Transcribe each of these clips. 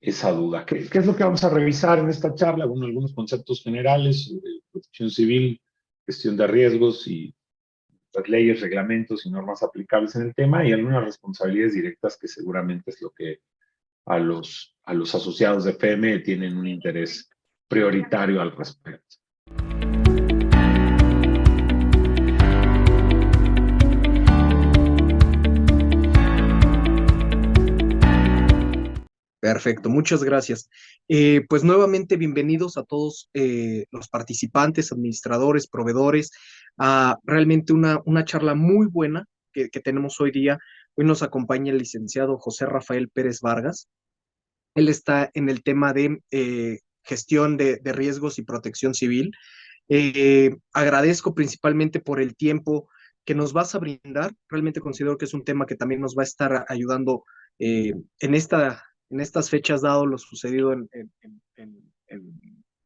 esa duda. ¿Qué es lo que vamos a revisar en esta charla? Bueno, algunos conceptos generales sobre protección civil, gestión de riesgos y las leyes, reglamentos y normas aplicables en el tema, y algunas responsabilidades directas que seguramente es lo que a los asociados de FM tienen un interés prioritario al respecto. Perfecto, muchas gracias. Pues nuevamente bienvenidos a todos los participantes, administradores, proveedores, a realmente una charla muy buena que tenemos hoy día. Hoy nos acompaña el licenciado José Rafael Pérez Vargas. Él está en el tema de gestión de riesgos y protección civil. Agradezco principalmente por el tiempo que nos vas a brindar. Realmente considero que es un tema que también nos va a estar ayudando en estas fechas, dado lo sucedido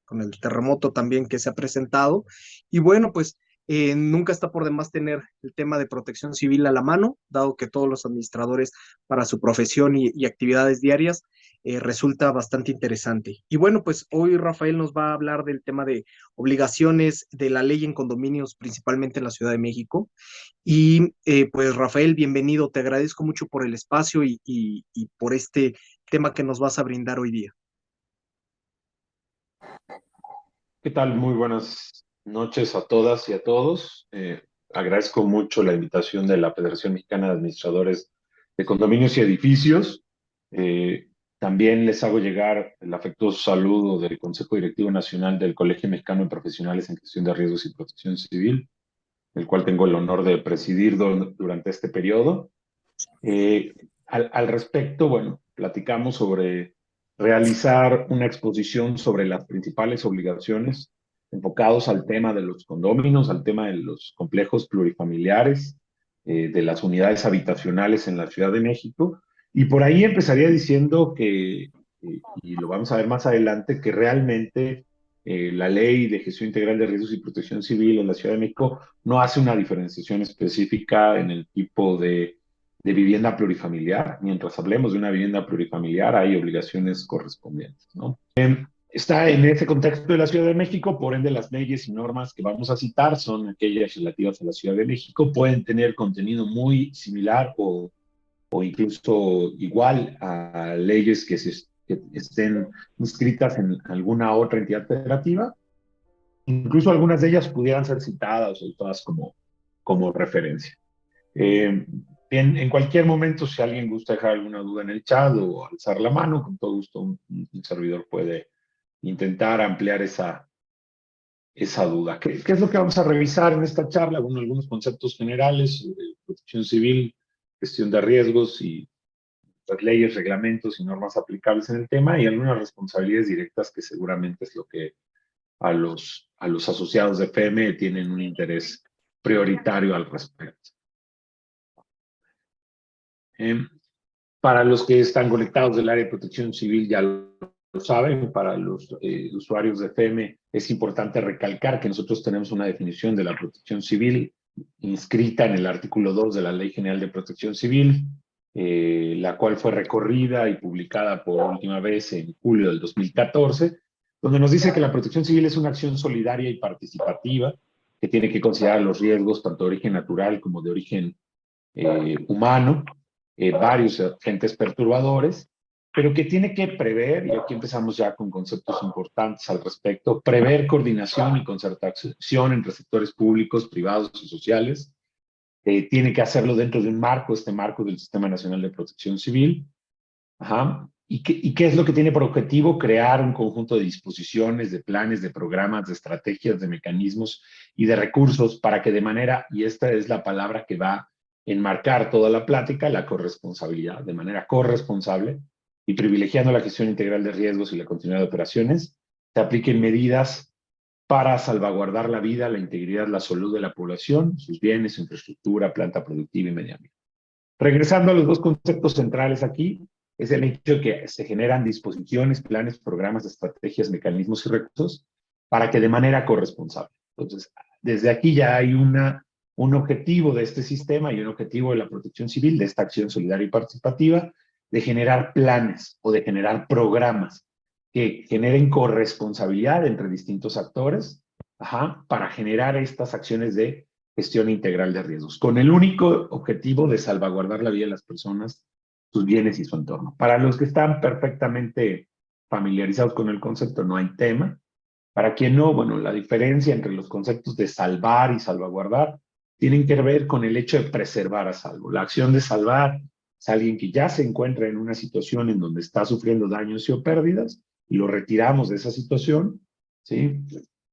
con el terremoto también que se ha presentado. Y bueno, pues nunca está por demás tener el tema de protección civil a la mano, dado que todos los administradores para su profesión y actividades diarias resulta bastante interesante. Y bueno, pues hoy Rafael nos va a hablar del tema de obligaciones de la ley en condominios, principalmente en la Ciudad de México. Y pues Rafael, bienvenido, te agradezco mucho por el espacio y por este tema que nos vas a brindar hoy día. ¿Qué tal? Muy buenas noches a todas y a todos. Agradezco mucho la invitación de la Federación Mexicana de Administradores de Condominios y Edificios. Eh, También les hago llegar el afectuoso saludo del Consejo Directivo Nacional del Colegio Mexicano de Profesionales en Gestión de Riesgos y Protección Civil, el cual tengo el honor de presidir durante este periodo. Al respecto, bueno, platicamos sobre realizar una exposición sobre las principales obligaciones enfocados al tema de los condóminos, al tema de los complejos plurifamiliares, de las unidades habitacionales en la Ciudad de México. Y por ahí empezaría diciendo que, y lo vamos a ver más adelante, que realmente la Ley de Gestión Integral de Riesgos y Protección Civil en la Ciudad de México no hace una diferenciación específica en el tipo de vivienda plurifamiliar. Mientras hablemos de una vivienda plurifamiliar, hay obligaciones correspondientes, ¿no? Está en ese contexto de la Ciudad de México, por ende las leyes y normas que vamos a citar son aquellas relativas a la Ciudad de México, pueden tener contenido muy similar o incluso igual a leyes que estén inscritas en alguna otra entidad federativa. Incluso algunas de ellas pudieran ser citadas o todas como referencia. En cualquier momento, si alguien gusta dejar alguna duda en el chat o alzar la mano, con todo gusto un servidor puede intentar ampliar esa duda. ¿Qué es lo que vamos a revisar en esta charla? Bueno, algunos conceptos generales sobre protección civil, gestión de riesgos y las leyes, reglamentos y normas aplicables en el tema, y algunas responsabilidades directas que seguramente es lo que a los asociados de FM tienen un interés prioritario al respecto. Para los que están conectados del área de protección civil ya lo saben, para los usuarios de FM es importante recalcar que nosotros tenemos una definición de la protección civil inscrita en el artículo 2 de la Ley General de Protección Civil, la cual fue recorrida y publicada por última vez en julio del 2014, donde nos dice que la protección civil es una acción solidaria y participativa que tiene que considerar los riesgos tanto de origen natural como de origen humano, varios agentes perturbadores, pero que tiene que prever, y aquí empezamos ya con conceptos importantes al respecto, prever coordinación y concertación entre sectores públicos, privados y sociales. Tiene que hacerlo dentro de un marco, este marco del Sistema Nacional de Protección Civil. Ajá. ¿Y qué es lo que tiene por objetivo? Crear un conjunto de disposiciones, de planes, de programas, de estrategias, de mecanismos y de recursos para que de manera, y esta es la palabra que va a enmarcar toda la plática, la corresponsabilidad, de manera corresponsable y privilegiando la gestión integral de riesgos y la continuidad de operaciones, se apliquen medidas para salvaguardar la vida, la integridad, la salud de la población, sus bienes, su infraestructura, planta productiva y medio ambiente. Regresando a los dos conceptos centrales aquí, es el hecho de que se generan disposiciones, planes, programas, estrategias, mecanismos y recursos para que de manera corresponsable. Entonces, desde aquí ya hay un objetivo de este sistema y un objetivo de la protección civil, de esta acción solidaria y participativa, de generar planes o de generar programas que generen corresponsabilidad entre distintos actores, para generar estas acciones de gestión integral de riesgos, con el único objetivo de salvaguardar la vida de las personas, sus bienes y su entorno. Para los que están perfectamente familiarizados con el concepto, no hay tema. Para quien no, bueno, la diferencia entre los conceptos de salvar y salvaguardar tienen que ver con el hecho de preservar a salvo. La acción de salvar es alguien que ya se encuentra en una situación en donde está sufriendo daños y o pérdidas y lo retiramos de esa situación, ¿sí?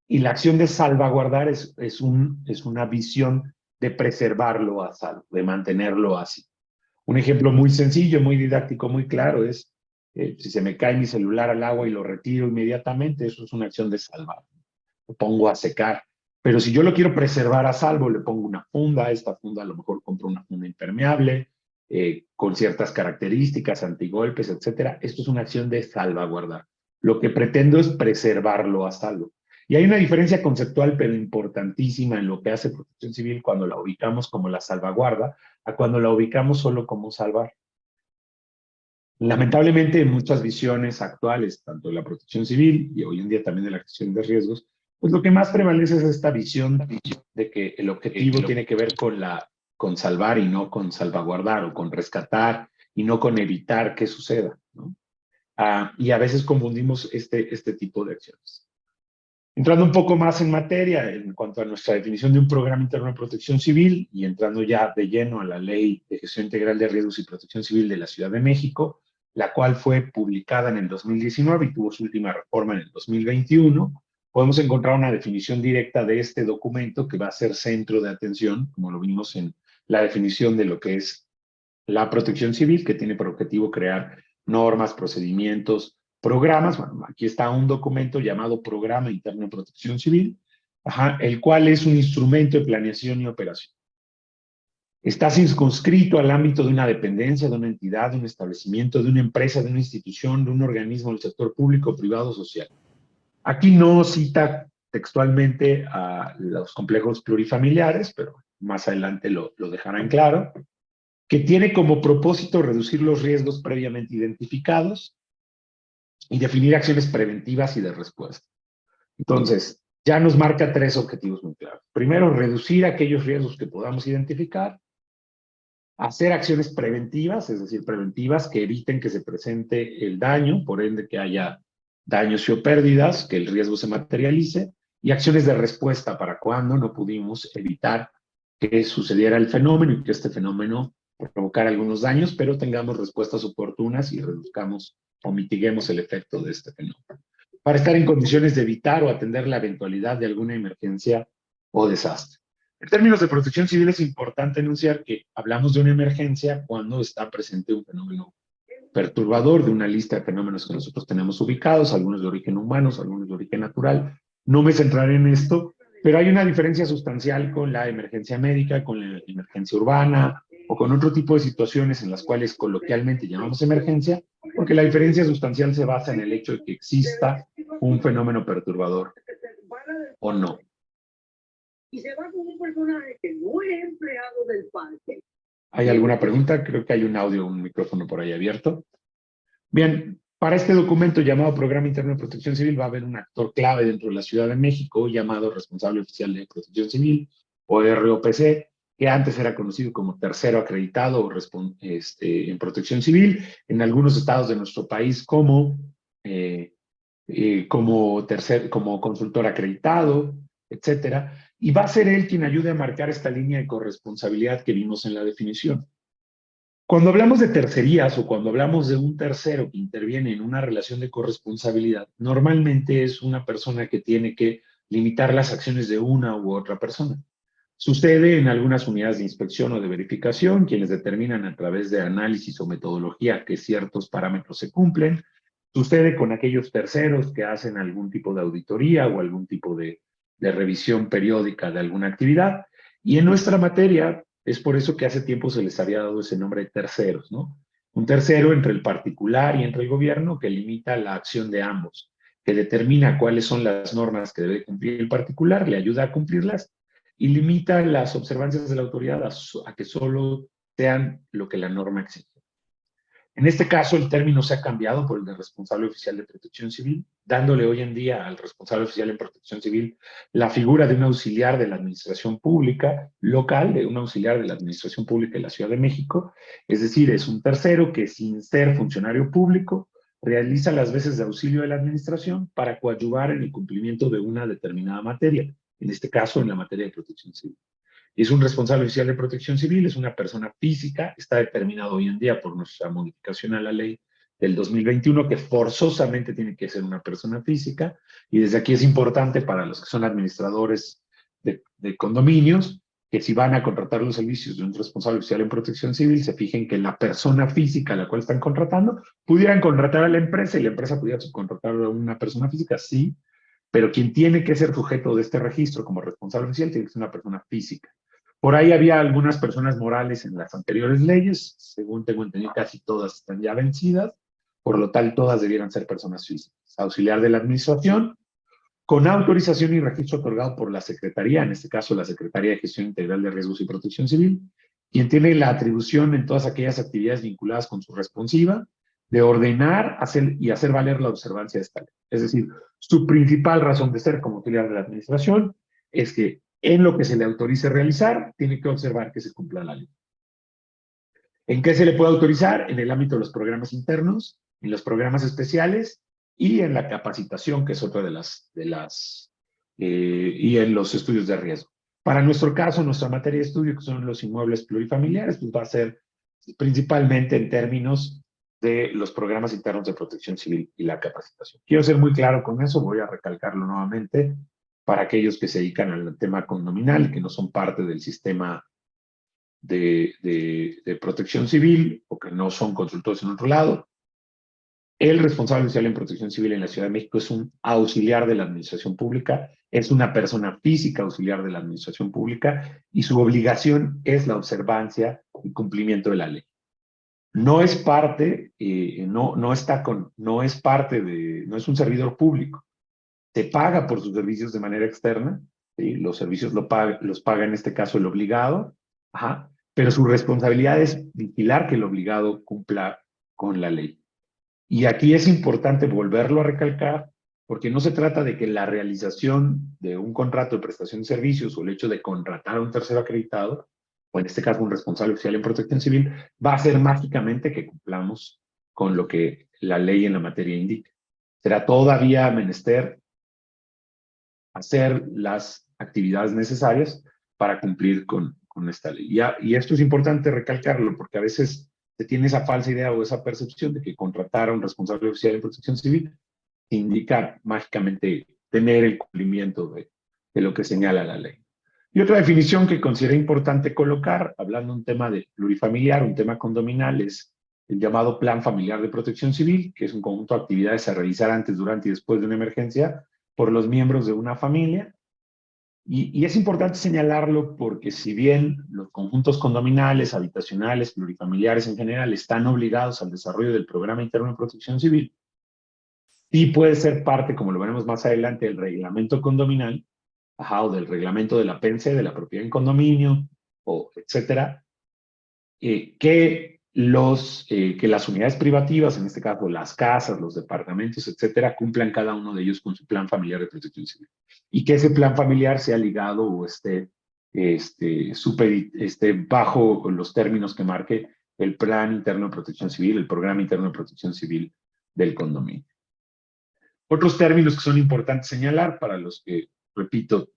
Y la acción de salvaguardar es una visión de preservarlo a salvo, de mantenerlo así. Un ejemplo muy sencillo, muy didáctico, muy claro es, si se me cae mi celular al agua y lo retiro inmediatamente, eso es una acción de salvar. Lo pongo a secar. Pero si yo lo quiero preservar a salvo, le pongo una funda. Esta funda a lo mejor compro una funda impermeable, con ciertas características, antigolpes, etcétera. Esto es una acción de salvaguardar. Lo que pretendo es preservarlo a salvo. Y hay una diferencia conceptual, pero importantísima en lo que hace Protección Civil cuando la ubicamos como la salvaguarda, a cuando la ubicamos solo como salvar. Lamentablemente, en muchas visiones actuales, tanto de la protección civil y hoy en día también de la gestión de riesgos, pues lo que más prevalece es esta visión de que el objetivo tiene que ver con salvar y no con salvaguardar, o con rescatar y no con evitar que suceda, ¿no? Y a veces confundimos este tipo de acciones. Entrando un poco más en materia en cuanto a nuestra definición de un programa interno de protección civil y entrando ya de lleno a la Ley de Gestión Integral de Riesgos y Protección Civil de la Ciudad de México, la cual fue publicada en el 2019 y tuvo su última reforma en el 2021, podemos encontrar una definición directa de este documento que va a ser centro de atención, como lo vimos en la definición de lo que es la protección civil, que tiene por objetivo crear normas, procedimientos, programas. Bueno, aquí está un documento llamado Programa Interno de Protección Civil, el cual es un instrumento de planeación y operación. Está circunscrito al ámbito de una dependencia, de una entidad, de un establecimiento, de una empresa, de una institución, de un organismo del sector público, privado, social. Aquí no cita textualmente a los complejos plurifamiliares, pero más adelante lo dejará en claro, que tiene como propósito reducir los riesgos previamente identificados y definir acciones preventivas y de respuesta. Entonces, ya nos marca tres objetivos muy claros. Primero, reducir aquellos riesgos que podamos identificar, hacer acciones preventivas, es decir, preventivas que eviten que se presente el daño, por ende que haya daños y o pérdidas, que el riesgo se materialice, y acciones de respuesta para cuando no pudimos evitar que sucediera el fenómeno y que este fenómeno provocara algunos daños, pero tengamos respuestas oportunas y reduzcamos o mitiguemos el efecto de este fenómeno, para estar en condiciones de evitar o atender la eventualidad de alguna emergencia o desastre. En términos de protección civil es importante anunciar que hablamos de una emergencia cuando está presente un fenómeno perturbador de una lista de fenómenos que nosotros tenemos ubicados, algunos de origen humano, algunos de origen natural. No me centraré en esto, pero hay una diferencia sustancial con la emergencia médica, con la emergencia urbana o con otro tipo de situaciones en las cuales coloquialmente llamamos emergencia, porque la diferencia sustancial se basa en el hecho de que exista un fenómeno perturbador o no. Y se va con un personaje que no es empleado del parque. ¿Hay alguna pregunta? Creo que hay un audio, un micrófono por ahí abierto. Bien, para este documento llamado Programa Interno de Protección Civil va a haber un actor clave dentro de la Ciudad de México llamado Responsable Oficial de Protección Civil, o ROPC, que antes era conocido como tercero acreditado en protección civil, en algunos estados de nuestro país como consultor acreditado, etcétera, y va a ser él quien ayude a marcar esta línea de corresponsabilidad que vimos en la definición. Cuando hablamos de tercerías o cuando hablamos de un tercero que interviene en una relación de corresponsabilidad, normalmente es una persona que tiene que limitar las acciones de una u otra persona. Sucede en algunas unidades de inspección o de verificación, quienes determinan a través de análisis o metodología que ciertos parámetros se cumplen. Sucede con aquellos terceros que hacen algún tipo de auditoría o algún tipo de revisión periódica de alguna actividad. Y en nuestra materia, es por eso que hace tiempo se les había dado ese nombre de terceros, ¿no? Un tercero entre el particular y entre el gobierno que limita la acción de ambos, que determina cuáles son las normas que debe cumplir el particular, le ayuda a cumplirlas y limita las observancias de la autoridad a que solo sean lo que la norma exige. En este caso, el término se ha cambiado por el de responsable oficial de protección civil, dándole hoy en día al responsable oficial en protección civil la figura de un auxiliar de la administración pública local, de un auxiliar de la administración pública de la Ciudad de México. Es decir, es un tercero que, sin ser funcionario público, realiza las veces de auxilio de la administración para coadyuvar en el cumplimiento de una determinada materia, en este caso en la materia de protección civil. Es un responsable oficial de protección civil, es una persona física, está determinado hoy en día por nuestra modificación a la ley del 2021 que forzosamente tiene que ser una persona física, y desde aquí es importante para los que son administradores de condominios que si van a contratar los servicios de un responsable oficial en protección civil, se fijen que la persona física a la cual están contratando, pudieran contratar a la empresa y la empresa pudiera subcontratar a una persona física, sí, pero quien tiene que ser sujeto de este registro como responsable oficial tiene que ser una persona física. Por ahí había algunas personas morales en las anteriores leyes, según tengo entendido casi todas están ya vencidas, por lo tal todas debieran ser personas físicas. Auxiliar de la administración, con autorización y registro otorgado por la Secretaría, en este caso la Secretaría de Gestión Integral de Riesgos y Protección Civil, quien tiene la atribución en todas aquellas actividades vinculadas con su responsiva de ordenar y hacer valer la observancia de esta ley. Es decir, su principal razón de ser como auxiliar de la administración es que en lo que se le autorice realizar, tiene que observar que se cumpla la ley. ¿En qué se le puede autorizar? En el ámbito de los programas internos, en los programas especiales y en la capacitación, que es otra y en los estudios de riesgo. Para nuestro caso, nuestra materia de estudio, que son los inmuebles plurifamiliares, pues va a ser principalmente en términos de los programas internos de protección civil y la capacitación. Quiero ser muy claro con eso, voy a recalcarlo nuevamente para aquellos que se dedican al tema condominal, que no son parte del sistema de protección civil o que no son consultores en otro lado. El responsable social en protección civil en la Ciudad de México es un auxiliar de la administración pública, es una persona física auxiliar de la administración pública y su obligación es la observancia y cumplimiento de la ley. No es parte, no es un servidor público. Se paga por sus servicios de manera externa, ¿sí? Los servicios los paga en este caso el obligado, ajá, pero su responsabilidad es vigilar que el obligado cumpla con la ley. Y aquí es importante volverlo a recalcar, porque no se trata de que la realización de un contrato de prestación de servicios o el hecho de contratar a un tercero acreditado, o en este caso un responsable oficial en protección civil, va a ser mágicamente que cumplamos con lo que la ley en la materia indica. Será todavía menester hacer las actividades necesarias para cumplir con esta ley. Y esto es importante recalcarlo, porque a veces se tiene esa falsa idea o esa percepción de que contratar a un responsable oficial de protección civil indica mágicamente tener el cumplimiento de lo que señala la ley. Y otra definición que considero importante colocar, hablando de un tema de plurifamiliar, un tema condominal, es el llamado Plan Familiar de Protección Civil, que es un conjunto de actividades a realizar antes, durante y después de una emergencia por los miembros de una familia. Y es importante señalarlo porque si bien los conjuntos condominales, habitacionales, plurifamiliares en general están obligados al desarrollo del Programa Interno de Protección Civil, sí puede ser parte, como lo veremos más adelante, del reglamento condominal, o del reglamento de la PENSE, de la propiedad en condominio, o etcétera, que las unidades privativas, en este caso las casas, los departamentos, etcétera, cumplan cada uno de ellos con su plan familiar de protección civil. Y que ese plan familiar sea ligado o esté bajo los términos que marque el plan interno de protección civil, el programa interno de protección civil del condominio. Otros términos que son importantes señalar para los que, repito,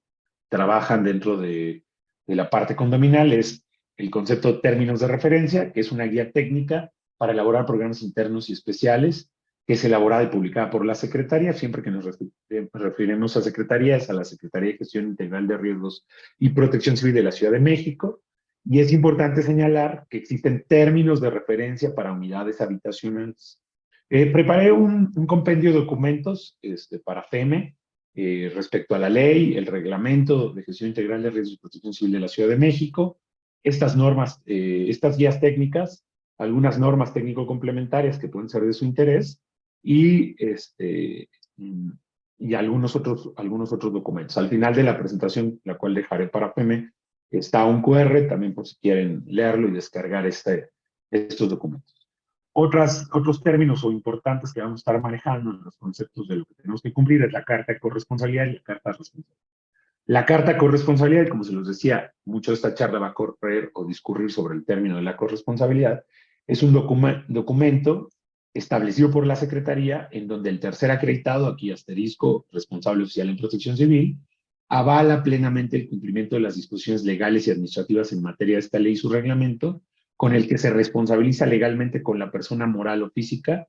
trabajan dentro de la parte condominal es el concepto de términos de referencia, que es una guía técnica para elaborar programas internos y especiales, que es elaborada y publicada por la Secretaría. Siempre que nos referimos a Secretaría, es a la Secretaría de Gestión Integral de Riesgos y Protección Civil de la Ciudad de México. Y es importante señalar que existen términos de referencia para unidades habitacionales. Preparé un compendio de documentos para FEME, respecto a la ley, el reglamento de gestión integral de riesgos y protección civil de la Ciudad de México, estas normas, estas guías técnicas, algunas normas técnico-complementarias que pueden ser de su interés y algunos otros documentos. Al final de la presentación, la cual dejaré para FEME, está un QR, también por si quieren leerlo y descargar estos documentos. Otros términos o importantes que vamos a estar manejando en los conceptos de lo que tenemos que cumplir es la carta de corresponsabilidad y la carta de responsabilidad. La carta de corresponsabilidad, como se los decía, mucho de esta charla va a correr o discurrir sobre el término de la corresponsabilidad, es un documento establecido por la Secretaría en donde el tercer acreditado, aquí asterisco, responsable oficial en protección civil, avala plenamente el cumplimiento de las disposiciones legales y administrativas en materia de esta ley y su reglamento, con el que se responsabiliza legalmente con la persona moral o física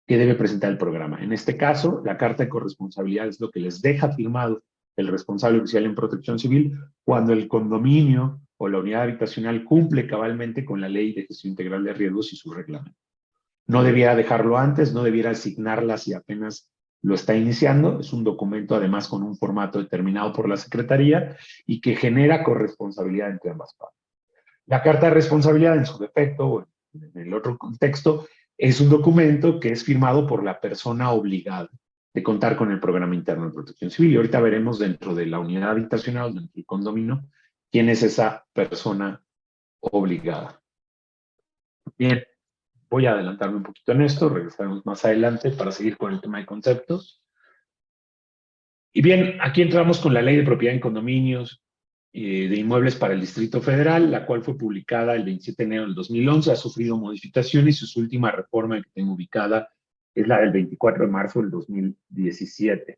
que debe presentar el programa. En este caso, la carta de corresponsabilidad es lo que les deja firmado el responsable oficial en protección civil cuando el condominio o la unidad habitacional cumple cabalmente con la ley de gestión integral de riesgos y su reglamento. No debiera dejarlo antes, no debiera asignarla si apenas lo está iniciando. Es un documento además con un formato determinado por la Secretaría y que genera corresponsabilidad entre ambas partes. La carta de responsabilidad en su defecto, o en el otro contexto, es un documento que es firmado por la persona obligada de contar con el programa interno de protección civil. Y ahorita veremos dentro de la unidad habitacional, dentro del condominio, quién es esa persona obligada. Bien, voy a adelantarme un poquito en esto, regresaremos más adelante para seguir con el tema de conceptos. Y bien, aquí entramos con la Ley de Propiedad en Condominios de Inmuebles para el Distrito Federal, la cual fue publicada el 27 de enero del 2011, ha sufrido modificaciones y su última reforma que tengo ubicada es la del 24 de marzo del 2017.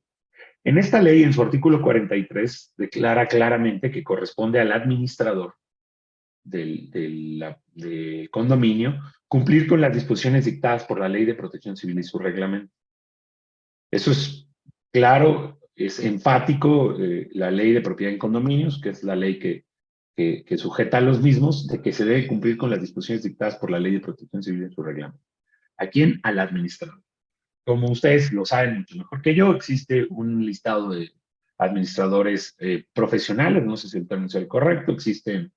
En esta ley, en su artículo 43, declara claramente que corresponde al administrador del condominio cumplir con las disposiciones dictadas por la Ley de Protección Civil y su reglamento. Eso es claro, es enfático, la Ley de Propiedad en Condominios, que es la ley que sujeta a los mismos, de que se debe cumplir con las disposiciones dictadas por la Ley de Protección Civil y su reglamento. ¿A quién? Al administrador. Como ustedes lo saben mucho mejor que yo, existe un listado de administradores profesionales, no sé si el término es el correcto, existe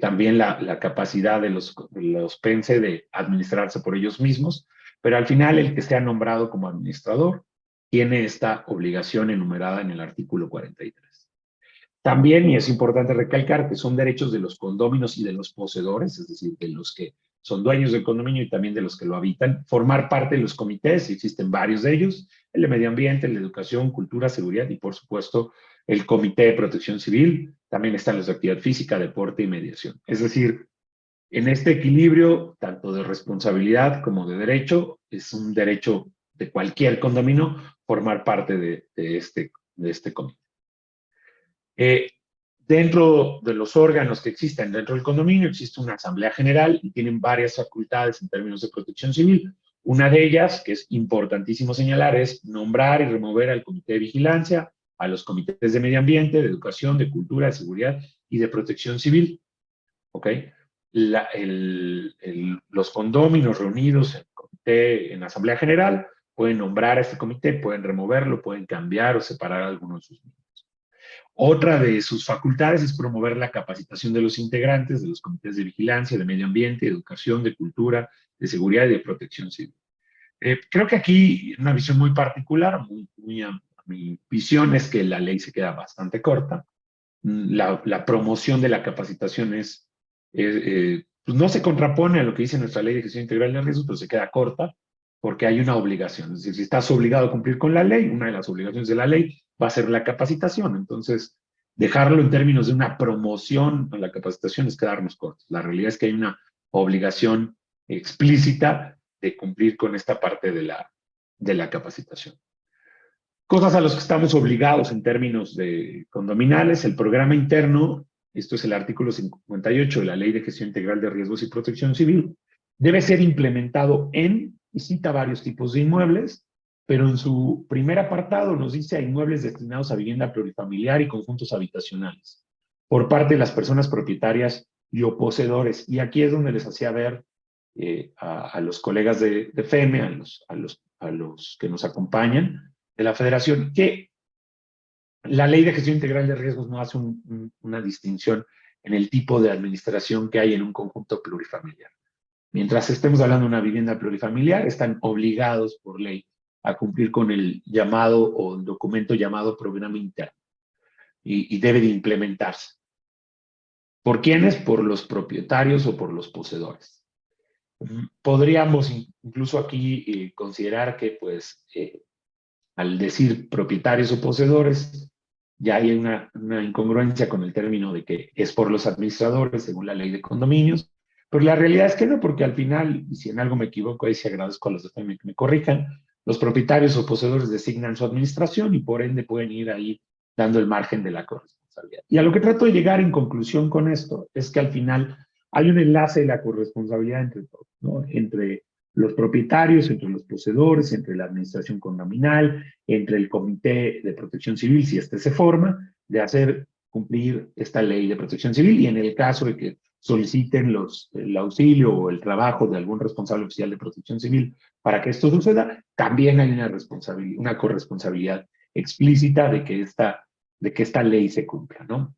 también la capacidad de los PENSE de administrarse por ellos mismos, pero al final el que sea nombrado como administrador tiene esta obligación enumerada en el artículo 43. También, y es importante recalcar, que son derechos de los condóminos y de los poseedores, es decir, de los que son dueños del condominio y también de los que lo habitan, formar parte de los comités, existen varios de ellos, el de medio ambiente, el de educación, cultura, seguridad y por supuesto el comité de protección civil, también están los de actividad física, deporte y mediación. Es decir, en este equilibrio, tanto de responsabilidad como de derecho, es un derecho de cualquier condominio formar parte de este comité. Dentro de los órganos que existen dentro del condominio existe una asamblea general y tienen varias facultades en términos de protección civil. Una de ellas, que es importantísimo señalar, es nombrar y remover al comité de vigilancia, a los comités de medio ambiente, de educación, de cultura, de seguridad y de protección civil. ¿Ok? Los condóminos reunidos en comité, en asamblea general, pueden nombrar a este comité, pueden removerlo, pueden cambiar o separar a algunos de sus miembros. Otra de sus facultades es promover la capacitación de los integrantes de los comités de vigilancia, de medio ambiente, de educación, de cultura, de seguridad y de protección civil. Creo que aquí una visión muy particular, a mi visión es que la ley se queda bastante corta. La promoción de la capacitación pues no se contrapone a lo que dice nuestra ley de gestión integral de riesgos, pero se queda corta porque hay una obligación. Es decir, si estás obligado a cumplir con la ley, una de las obligaciones de la ley va a ser la capacitación. Entonces, dejarlo en términos de una promoción a la capacitación es quedarnos cortos. La realidad es que hay una obligación explícita de cumplir con esta parte de la capacitación. Cosas a las que estamos obligados en términos de condominales, el programa interno, esto es el artículo 58 de la Ley de Gestión Integral de Riesgos y Protección Civil, debe ser implementado y cita varios tipos de inmuebles, pero en su primer apartado nos dice a inmuebles destinados a vivienda plurifamiliar y conjuntos habitacionales, por parte de las personas propietarias y o poseedores. Y aquí es donde les hacía ver a los colegas de FEME, a los que nos acompañan, de la Federación, que la Ley de Gestión Integral de Riesgos no hace una distinción en el tipo de administración que hay en un conjunto plurifamiliar. Mientras estemos hablando de una vivienda plurifamiliar, están obligados por ley a cumplir con el llamado o el documento llamado programa interno y debe de implementarse. ¿Por quiénes? Por los propietarios o por los poseedores. Podríamos incluso aquí considerar que, pues, al decir propietarios o poseedores, ya hay una incongruencia con el término de que es por los administradores, según la ley de condominios, pero la realidad es que no, porque al final, y si en algo me equivoco, ahí sí agradezco a los que me corrijan, los propietarios o poseedores designan su administración y por ende pueden ir ahí dando el margen de la corresponsabilidad. Y a lo que trato de llegar en conclusión con esto es que al final hay un enlace de la corresponsabilidad entre todos, ¿no? Entre los propietarios, entre los poseedores, entre la administración condominal, entre el comité de protección civil, si este se forma, de hacer cumplir esta ley de protección civil y en el caso de que soliciten el auxilio o el trabajo de algún responsable oficial de protección civil para que esto suceda, también hay una corresponsabilidad explícita de que esta ley se cumpla, ¿no?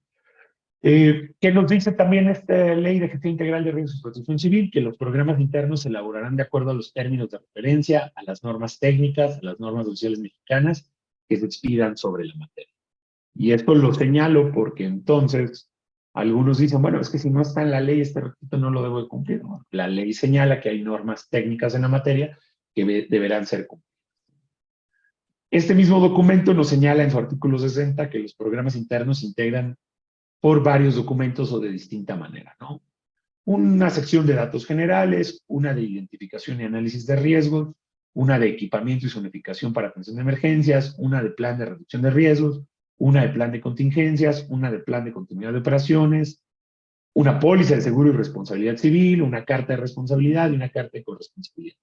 ¿Qué nos dice también esta ley de gestión integral de riesgos y protección civil? Que los programas internos se elaborarán de acuerdo a los términos de referencia, a las normas técnicas, a las normas oficiales mexicanas que se expidan sobre la materia. Y esto lo señalo porque entonces algunos dicen, bueno, es que si no está en la ley, este requisito no lo debo de cumplir. ¿No? La ley señala que hay normas técnicas en la materia que deberán ser cumplidas. Este mismo documento nos señala en su artículo 60 que los programas internos se integran por varios documentos o de distinta manera, ¿no? Una sección de datos generales, una de identificación y análisis de riesgos, una de equipamiento y zonificación para atención de emergencias, una de plan de reducción de riesgos, una de plan de contingencias, una de plan de continuidad de operaciones, una póliza de seguro y responsabilidad civil, una carta de responsabilidad y una carta de corresponsabilidad.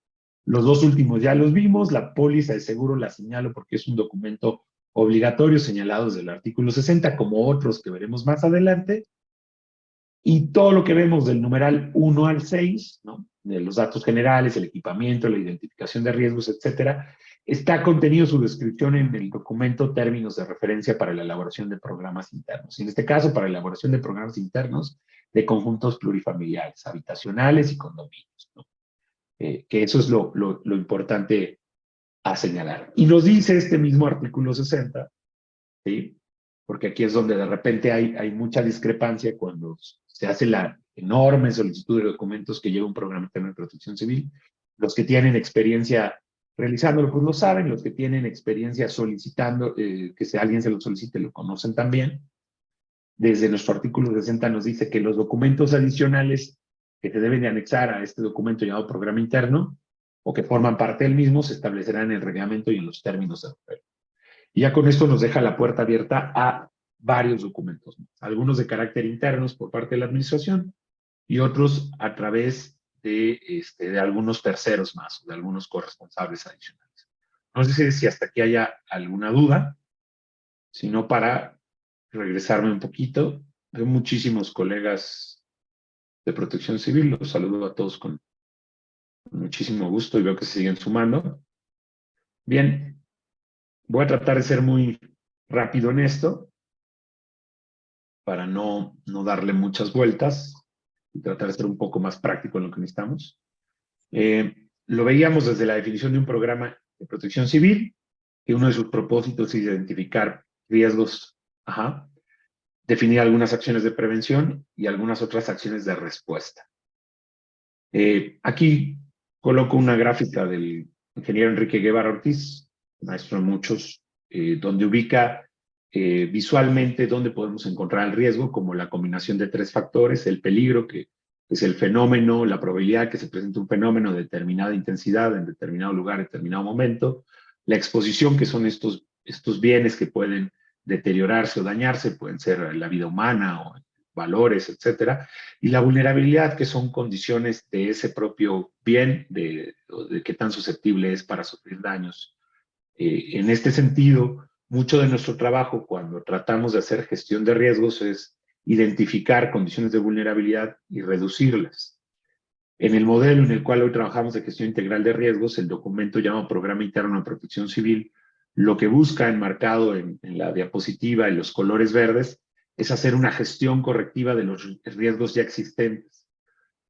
Los dos últimos ya los vimos, la póliza de seguro la señalo porque es un documento obligatorio señalado desde el artículo 60, como otros que veremos más adelante, y todo lo que vemos del numeral 1 al 6, ¿no? De los datos generales, el equipamiento, la identificación de riesgos, etcétera, está contenido su descripción en el documento términos de referencia para la elaboración de programas internos. En este caso, para la elaboración de programas internos de conjuntos plurifamiliares, habitacionales y condominios, ¿no? Que eso es lo importante a señalar. Y nos dice este mismo artículo 60, ¿sí? Porque aquí es donde de repente hay mucha discrepancia cuando se hace la enorme solicitud de documentos que lleva un programa interno de protección civil. Los que tienen experiencia realizándolo, pues lo saben, los que tienen experiencia solicitando, alguien se lo solicite, lo conocen también. Desde nuestro artículo 60 nos dice que los documentos adicionales que se deben de anexar a este documento llamado programa interno o que forman parte del mismo se establecerán en el reglamento y en los términos de oferta. Y ya con esto nos deja la puerta abierta a varios documentos, ¿no? Algunos de carácter internos por parte de la administración y otros a través de algunos terceros más, de algunos corresponsables adicionales. No sé si hasta aquí haya alguna duda, sino para regresarme un poquito. Veo muchísimos colegas de protección civil, los saludo a todos con muchísimo gusto y veo que se siguen sumando. Bien, voy a tratar de ser muy rápido en esto para no darle muchas vueltas y tratar de ser un poco más práctico en lo que necesitamos. Lo veíamos desde la definición de un programa de protección civil, que uno de sus propósitos es identificar riesgos, definir algunas acciones de prevención y algunas otras acciones de respuesta. Aquí coloco una gráfica del ingeniero Enrique Guevara Ortiz, maestro de muchos, donde ubica visualmente dónde podemos encontrar el riesgo, como la combinación de tres factores: el peligro, que es el fenómeno, la probabilidad que se presente un fenómeno de determinada intensidad en determinado lugar, en determinado momento; la exposición, que son estos bienes que pueden deteriorarse o dañarse, pueden ser la vida humana o valores, etcétera; y la vulnerabilidad, que son condiciones de ese propio bien, de qué tan susceptible es para sufrir daños. En este sentido, mucho de nuestro trabajo cuando tratamos de hacer gestión de riesgos es identificar condiciones de vulnerabilidad y reducirlas. En el modelo en el cual hoy trabajamos de gestión integral de riesgos, el documento llamado Programa Interno de Protección Civil, lo que busca, enmarcado en la diapositiva y los colores verdes, es hacer una gestión correctiva de los riesgos ya existentes.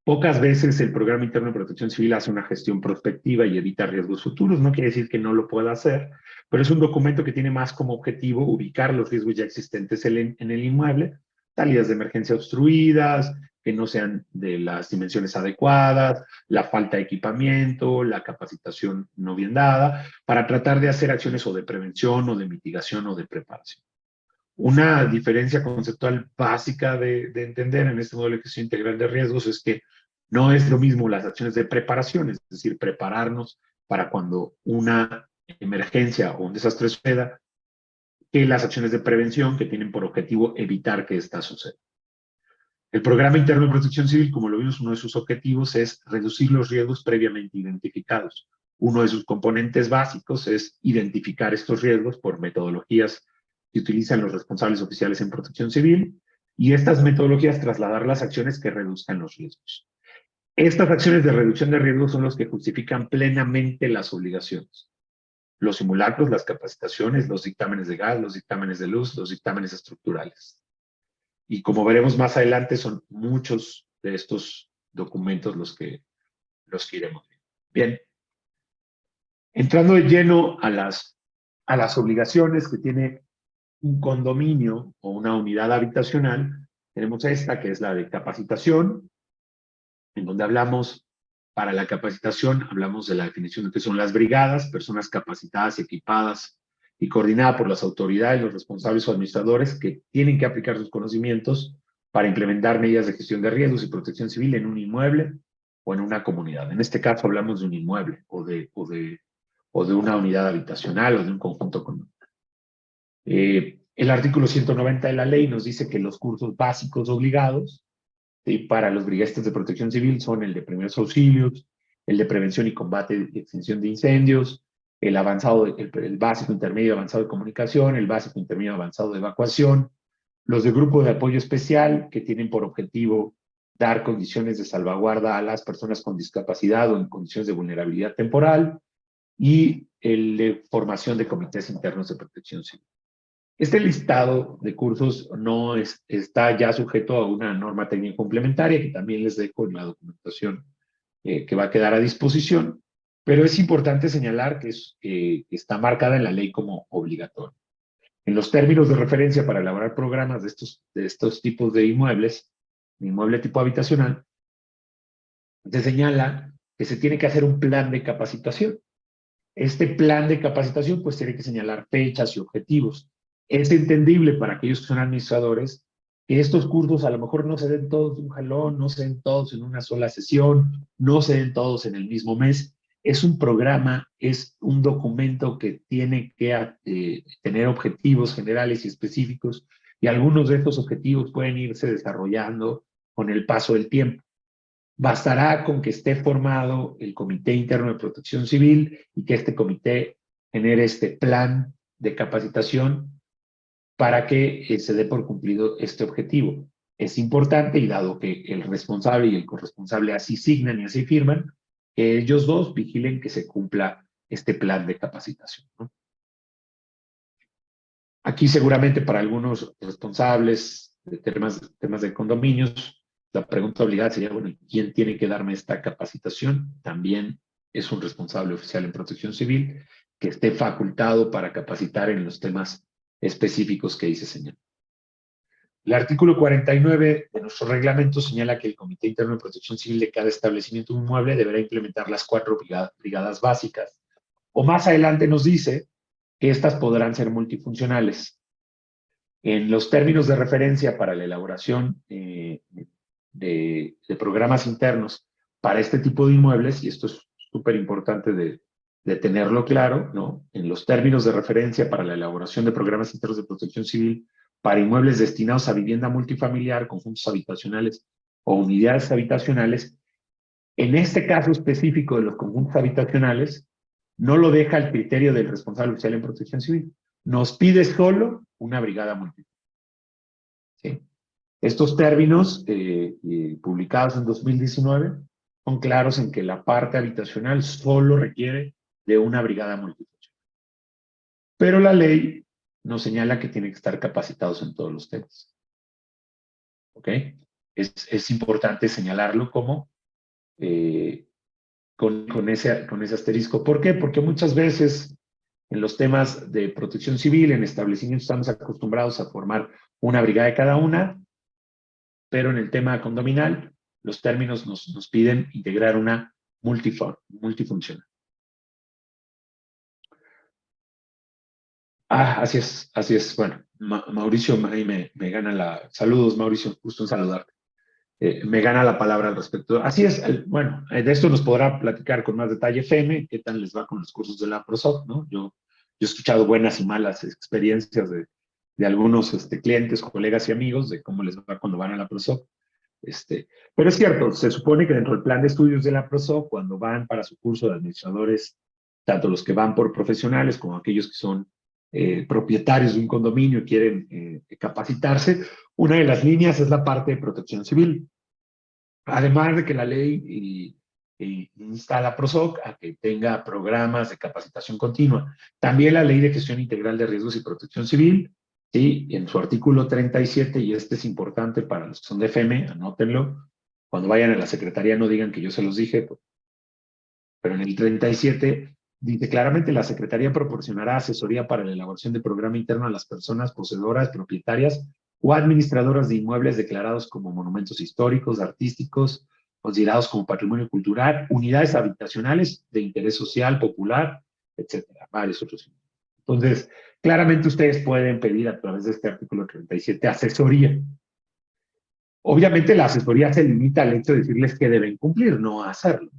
Pocas veces el Programa Interno de Protección Civil hace una gestión prospectiva y evita riesgos futuros. No quiere decir que no lo pueda hacer, pero es un documento que tiene más como objetivo ubicar los riesgos ya existentes en el inmueble: salidas de emergencia obstruidas, que no sean de las dimensiones adecuadas, la falta de equipamiento, la capacitación no bien dada, para tratar de hacer acciones o de prevención o de mitigación o de preparación. Una diferencia conceptual básica de entender en este modelo de gestión integral de riesgos es que no es lo mismo las acciones de preparación, es decir, prepararnos para cuando una emergencia o un desastre suceda, que las acciones de prevención que tienen por objetivo evitar que esta suceda. El Programa Interno de Protección Civil, como lo vimos, uno de sus objetivos es reducir los riesgos previamente identificados. Uno de sus componentes básicos es identificar estos riesgos por metodologías que utilizan los responsables oficiales en protección civil y estas metodologías trasladar las acciones que reduzcan los riesgos. Estas acciones de reducción de riesgos son los que justifican plenamente las obligaciones. Los simulacros, las capacitaciones, los dictámenes de gas, los dictámenes de luz, los dictámenes estructurales. Y como veremos más adelante, son muchos de estos documentos los que iremos viendo. Bien, entrando de lleno a las obligaciones que tiene un condominio o una unidad habitacional, tenemos esta que es la de capacitación, en donde hablamos, para la capacitación, hablamos de la definición de qué son las brigadas, personas capacitadas, equipadas y coordinadas por las autoridades, los responsables o administradores que tienen que aplicar sus conocimientos para implementar medidas de gestión de riesgos y protección civil en un inmueble o en una comunidad. En este caso hablamos de un inmueble o de una unidad habitacional o de un conjunto comunal. El artículo 190 de la ley nos dice que los cursos básicos obligados para los brigadistas de protección civil son el de primeros auxilios, el de prevención y combate y extinción de incendios, el avanzado, el básico, intermedio, avanzado de comunicación, el básico, intermedio, avanzado de evacuación, los de grupo de apoyo especial, que tienen por objetivo dar condiciones de salvaguarda a las personas con discapacidad o en condiciones de vulnerabilidad temporal, y el de formación de comités internos de protección civil. Este listado de cursos no está ya sujeto a una norma técnica complementaria que también les dejo en la documentación que va a quedar a disposición, pero es importante señalar que está marcada en la ley como obligatorio. En los términos de referencia para elaborar programas de estos tipos de inmuebles, inmueble tipo habitacional, se señala que se tiene que hacer un plan de capacitación. Este plan de capacitación pues tiene que señalar fechas y objetivos. Es entendible para aquellos que son administradores que estos cursos a lo mejor no se den todos de un jalón, no se den todos en una sola sesión, no se den todos en el mismo mes. Es un programa, es un documento que tiene que tener objetivos generales y específicos, y algunos de estos objetivos pueden irse desarrollando con el paso del tiempo. Bastará con que esté formado el Comité Interno de Protección Civil y que este comité genere este plan de capacitación para que se dé por cumplido este objetivo. Es importante, y dado que el responsable y el corresponsable así signan y así firman, que ellos dos vigilen que se cumpla este plan de capacitación, ¿no? Aquí seguramente para algunos responsables de temas de condominios, la pregunta obligada sería, bueno, ¿quién tiene que darme esta capacitación? También es un responsable oficial en protección civil que esté facultado para capacitar en los temas específicos que dice señor. El artículo 49 de nuestro reglamento señala que el Comité Interno de Protección Civil de cada establecimiento inmueble deberá implementar las 4 brigadas básicas. O más adelante nos dice que estas podrán ser multifuncionales. En los términos de referencia para la elaboración de programas internos para este tipo de inmuebles, y esto es súper importante de tenerlo claro, ¿no? En los términos de referencia para la elaboración de programas internos de protección civil para inmuebles destinados a vivienda multifamiliar, conjuntos habitacionales o unidades habitacionales, en este caso específico de los conjuntos habitacionales, no lo deja al criterio del responsable oficial en protección civil. Nos pide solo una brigada multifamiliar. ¿Sí? Estos términos, publicados en 2019, son claros en que la parte habitacional solo requiere de una brigada multifuncional. Pero la ley nos señala que tienen que estar capacitados en todos los temas. ¿Ok? Es importante señalarlo como con ese asterisco. ¿Por qué? Porque muchas veces en los temas de protección civil, en establecimientos, estamos acostumbrados a formar una brigada de cada una, pero en el tema condominal, los términos nos piden integrar una multifuncional. Así es, así es. Bueno, Mauricio ahí me gana la... Saludos, Mauricio, gusto en saludarte. Me gana la palabra al respecto. Así es, bueno, de esto nos podrá platicar con más detalle Feme, qué tal les va con los cursos de la ProSoc, ¿no? Yo he escuchado buenas y malas experiencias de algunos clientes, colegas y amigos de cómo les va cuando van a la ProSoc. Pero es cierto, se supone que dentro del plan de estudios de la ProSoc, cuando van para su curso de administradores, tanto los que van por profesionales como aquellos que son propietarios de un condominio y quieren capacitarse, una de las líneas es la parte de protección civil. Además de que la ley insta a la PROSOC a que tenga programas de capacitación continua. También la Ley de Gestión Integral de Riesgos y Protección Civil, ¿sí? En su artículo 37, y este es importante para los que son de FEME, anótenlo, cuando vayan a la Secretaría no digan que yo se los dije, pero en el 37 dice claramente la Secretaría proporcionará asesoría para la elaboración de programa interno a las personas poseedoras, propietarias o administradoras de inmuebles declarados como monumentos históricos, artísticos, considerados como patrimonio cultural, unidades habitacionales de interés social, popular, etcétera, varios otros. Entonces, claramente ustedes pueden pedir a través de este artículo 37 asesoría. Obviamente la asesoría se limita al hecho de decirles que deben cumplir, no hacerlo.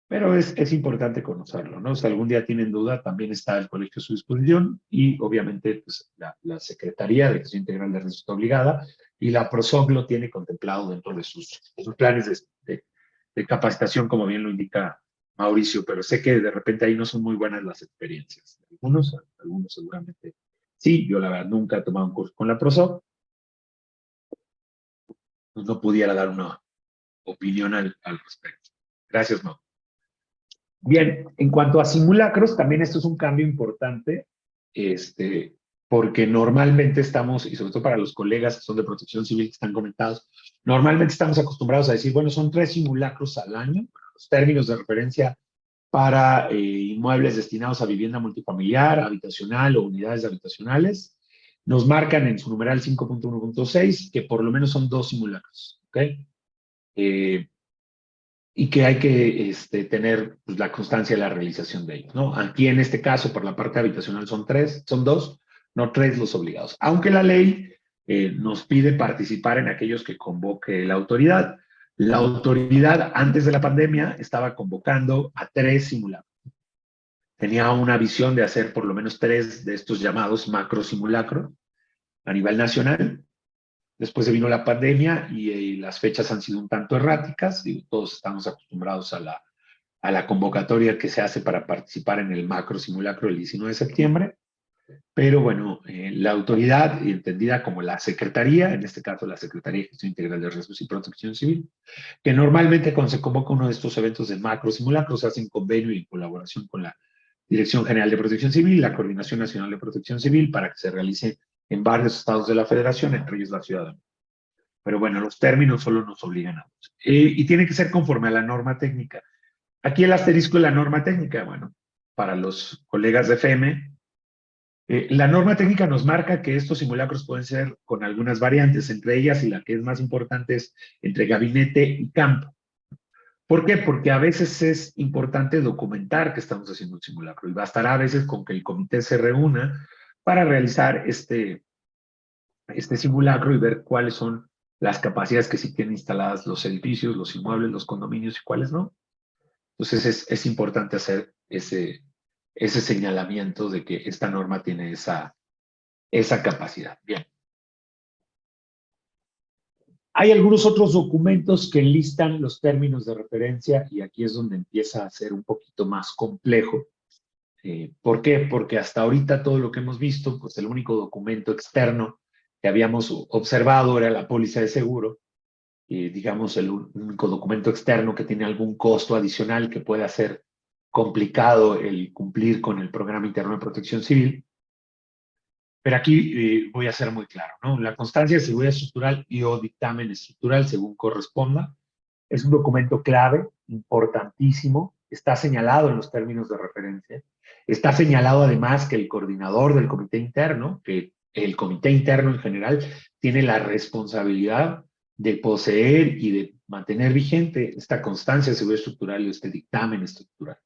Pero es importante conocerlo, ¿no? Si algún día tienen duda, también está el colegio a su disposición y obviamente pues, la Secretaría de Gestión Integral de Riesgos está obligada y la PROSOC lo tiene contemplado dentro de sus planes de capacitación, como bien lo indica Mauricio, pero sé que de repente ahí no son muy buenas las experiencias. Algunos seguramente sí, yo la verdad nunca he tomado un curso con la PROSOC, pues no pudiera dar una opinión al respecto. Gracias, Mau. Bien, en cuanto a simulacros, también esto es un cambio importante, porque normalmente estamos, y sobre todo para los colegas que son de protección civil que están comentados, normalmente estamos acostumbrados a decir, bueno, son 3 simulacros al año, los términos de referencia para inmuebles destinados a vivienda multifamiliar, habitacional o unidades habitacionales, nos marcan en su numeral 5.1.6 que por lo menos son 2 simulacros, ¿ok? Y que hay que tener pues, la constancia de la realización de ellos, ¿no? Aquí en este caso, por la parte habitacional son 2, no 3 los obligados. Aunque la ley nos pide participar en aquellos que convoque la autoridad. La autoridad, antes de la pandemia, estaba convocando a 3 simulacros. Tenía una visión de hacer por lo menos 3 de estos llamados macro simulacros a nivel nacional. Después se vino la pandemia y las fechas han sido un tanto erráticas y todos estamos acostumbrados a la convocatoria que se hace para participar en el macro simulacro el 19 de septiembre. Pero bueno, la autoridad, entendida como la Secretaría, en este caso la Secretaría de Gestión Integral de Riesgos y Protección Civil, que normalmente cuando se convoca uno de estos eventos de macro simulacro se hace en convenio y en colaboración con la Dirección General de Protección Civil, la Coordinación Nacional de Protección Civil, para que se realice en varios estados de la Federación, entre ellos la Ciudad de México. Pero bueno, los términos solo nos obligan a eso. Y tiene que ser conforme a la norma técnica. Aquí el asterisco de la norma técnica, bueno, para los colegas de FEME, la norma técnica nos marca que estos simulacros pueden ser con algunas variantes, entre ellas, y la que es más importante, es entre gabinete y campo. ¿Por qué? Porque a veces es importante documentar que estamos haciendo un simulacro y bastará a veces con que el comité se reúna para realizar este simulacro y ver cuáles son las capacidades que sí tienen instaladas los edificios, los inmuebles, los condominios y cuáles no. Entonces es importante hacer ese señalamiento de que esta norma tiene esa capacidad. Bien. Hay algunos otros documentos que enlistan los términos de referencia y aquí es donde empieza a ser un poquito más complejo. ¿Por qué? Porque hasta ahorita todo lo que hemos visto, pues el único documento externo que habíamos observado era la póliza de seguro, digamos el único documento externo que tiene algún costo adicional que puede hacer complicado el cumplir con el programa interno de protección civil. Pero aquí voy a ser muy claro, ¿no? La constancia de seguridad estructural y o dictamen estructural, según corresponda, es un documento clave, importantísimo, está señalado en los términos de referencia, está señalado además que el coordinador del comité interno, que el comité interno en general, tiene la responsabilidad de poseer y de mantener vigente esta constancia de seguridad estructural y este dictamen estructural.